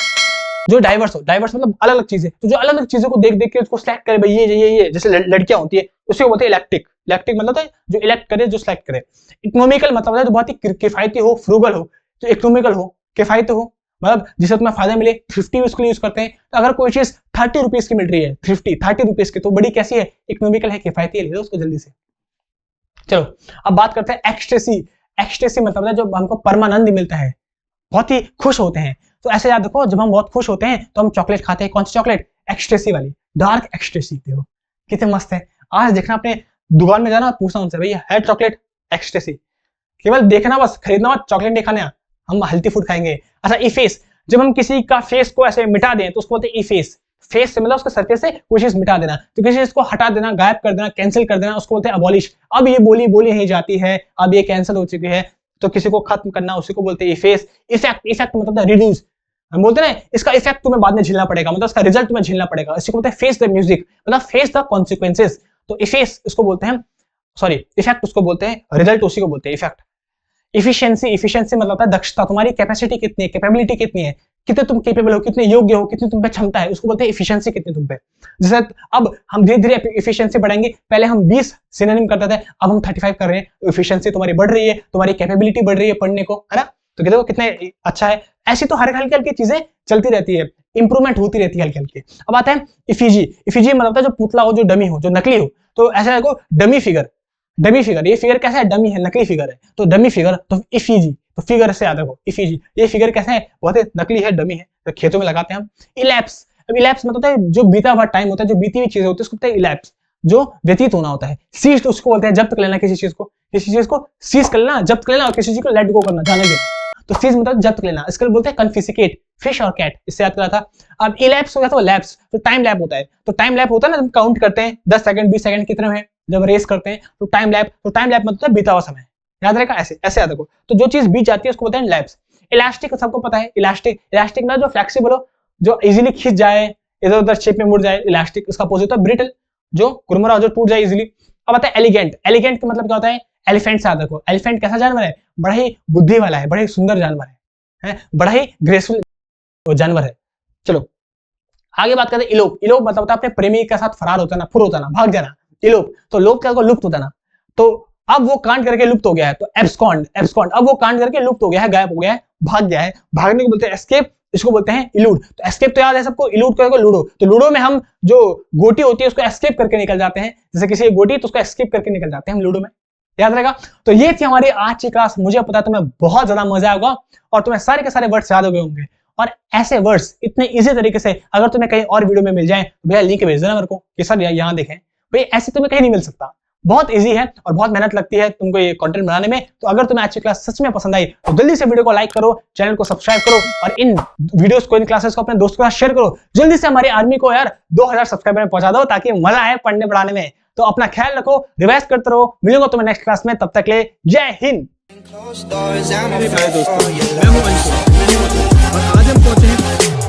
जो डाइवर्स हो, डाइवर्स मतलब अलग अलग चीजें, तो जो अलग अलग चीजों को देख देख के उसको सिलेक्ट करे, भाई ये जैसे लड़कियां होती है, उसे बोलते हैं इलेक्टिक। इलेक्टिक मतलब है जो इलेक्ट करे, जो सिलेक्ट करे। इकोनॉमिकल मतलब है जो बहुत ही किफायती हो, फ्रूगल हो, जो इकोनॉमिकल हो, किफायती हो, मतलब जिससे तुम्हें फायदा मिले, थ्रिफ्टी उसके लिए यूज करते हैं। तो अगर कोई चीज 30 रुपीज की मिल रही है, थ्रिफ्टी 30 रुपीज की, तो बड़ी कैसी है, इकोनॉमिकल है, किफायती है, ले लो उसको जल्दी से। चलो अब बात करते हैं एक्सटेसी। एक्सटेसी मतलब है जो हमको परमानंद मिलता है, बहुत ही खुश होते हैं। तो ऐसे याद रखो, जब हम बहुत खुश होते हैं तो हम चॉकलेट खाते हैं। कौन सी चॉकलेट? एक्सटेसी वाली, डार्क एक्सटेसी। देखो कितने मस्त है। आज देखना, अपने दुकान में जाना, पूछना उनसे, भैया है चॉकलेट एक्सटेसी? केवल देखना, बस खरीदना और चॉकलेट नहीं खाने, हम हेल्थी फूड खाएंगे। अच्छा इफेस, जब हम किसी का फेस को ऐसे मिटा दें तो उसको बोलते हैं इफेस। फेस से मतलब उसके सरफेस से कोई चीज मिटा देना, तो किसी चीज को हटा देना, गायब कर देना, कैंसिल कर देना, उसको बोलते हैं अबॉलिश। अब ये बोली नहीं जाती है, अब ये कैंसिल हो चुकी है, तो किसी को खत्म करना, उसी को बोलते हैं इफेस। इफेक्ट, इफेक्ट मतलब रिड्यूस, हम बोलते हैं इसका इफेक्ट तुम्हें बाद में झेलना पड़ेगा, मतलब इसका रिजल्ट तुम्हें झेलना पड़ेगा। इसी को बोलते हैं फेस द म्यूजिक, मतलब फेस द कॉन्सिक्वेंसेस। तो इफेस उसको बोलते हैं, सॉरी इफेक्ट उसको बोलते हैं, रिजल्ट उसी को बोलते हैं इफेक्ट। इफिशियंसी, इफिशियंसी मतलब है दक्षता, तुम्हारी कैपेसिटी कितनी है, कैपेबिलिटी कितनी है, कितने तुम केपेबल हो, कितने योग्य हो, कितनी तुम पे क्षमता है, उसको बोलते हैं इफिशियंसी कितनी तुम पे। जैसे अब हम धीरे धीरे इफिशियंसी बढ़ाएंगे, पहले हम 20 सिनोनिम करते थे, अब हम 35 कर रहे हैं, तो इफिशियंसी तुम्हारी बढ़ रही है, तुम्हारी कैपेबिलिटी बढ़ रही है पढ़ने को, है ना। तो देखो कितने अच्छा है। ऐसी तो हर हल्की हल्की चीजें चलती रहती है, इंप्रूवमेंट होती रहती है हल्की हल्की। अब आता है इफिजी। इफिजी मतलब है जो पुतला हो, जो डमी हो, जो नकली हो। तो ऐसा देखो डमी फिगर, डमी फिगर, ये फिगर कैसा है? डमी है, नकली फिगर है, तो डमी फिगर, तो इफिजी, तो फिगर से याद रखो इफिजी। ये फिगर कैसा है? बहुत ही नकली है, डमी है, तो खेतों में लगाते हैं हम। इलैप्स, अब इलैप्स मतलब होता है जो बीता हुआ टाइम होता है, जो बीती हुई चीज होती है उसको बोलते हैं इलैप्स, जो व्यतीत होना होता है। सीज तो उसको बोलते हैं जब्त कर लेना, किसी चीज को सीज कर लेना, जब्त कर लेना, और किसी चीज को लेट गो करना, जाने देना, तो सीज मतलब जब्त कर लेना। इसको बोलते हैं कन्फिस्केट, फिश और कैट, इससे याद करा था। अब इलैप्स हो गया तो लैप्स, तो टाइम लैप होता है, तो टाइम लैप होता है ना, जब काउंट करते हैं 10 सेकंड 20 सेकंड कितने में, जब रेस करते हैं तो टाइम लैप, तो टाइम लैप मतलब बीता हुआ समय, याद रहेगा, ऐसे ऐसे याद रखो। तो जो चीज बीत जाती है उसको बोलते हैं लैप्स। इलास्टिक सबको पता है, इलास्टिक ना जो फ्लेक्सिबल हो, जो इजीली खिंच जाए, इधर उधर शेप में मुड़ जाए, इलास्टिक। उसका अपोजिट होता है ब्रिटल, जो कुरमुरा, जो टूट जाए इजीली। अब आता है एलिगेंट, एलिगेंट का मतलब क्या होता है? एलिफेंट से याद रखो। एलिफेंट कैसा जानवर है? बड़ा ही बुद्धि वाला है, बड़ा ही सुंदर जानवर है, बड़ा ही ग्रेसफुल जानवर है। चलो आगे बात करते हैं इलोप। इलोप मतलब होता है अपने प्रेमी के साथ फरार होता ना, फुर होता ना, भाग जाना, इलोप। तो लोप क्या, लुप्त होता ना, तो अब वो कांड करके लुप्त हो गया है, तो एब्सकॉन्ड, एब्सकॉन्ड, अब वो कांड करके लुप्त हो गया है, गायब हो गया है, भाग गया है। भागने को बोलते हैं एस्केप, इसको बोलते हैं इलूड। तो एस्केप तो याद है सबको, इलूड को लूडो, तो लूडो में हम जो गोटी होती है उसको एस्केप करके निकल जाते हैं, जैसे किसी गोटी तो उसको एस्केप करके निकल जाते हैं हम लूडो में, याद रहेगा। तो ये थी हमारी आज की क्लास। मुझे पता है तुम्हें बहुत ज्यादा मजा आएगा और तुम्हें सारे के सारे वर्ड्स याद हो गए होंगे, और ऐसे वर्ड्स इतने इजी तरीके से अगर तुम्हें कहीं और वीडियो में मिल जाए तो भैया लिंक भेज देना मेरे को कि सर यहाँ देखें, भाई ऐसे तुम्हें कहीं नहीं मिल सकता। बहुत इजी है और बहुत मेहनत लगती है तुमको ये कंटेंट बनाने में। तो अगर तुम्हें आज की क्लास सच में पसंद आई तो जल्दी से वीडियो को लाइक करो, चैनल को सब्सक्राइब करो, और इन वीडियोस को, इन क्लासेस को अपने दोस्तों के साथ शेयर करो। जल्दी से हमारी आर्मी को यार 2000 सब्सक्राइबर में पहुंचा दो, ताकि मजा आए पढ़ने पढ़ाने में। तो अपना ख्याल रखो, रिवाइज करते रहो, मिलूंगा तुम्हें नेक्स्ट क्लास में, तब तक ले जय हिंद। मेरे प्यारे दोस्तों, मैं हूं अंशु और आज हम पहुंचे हैं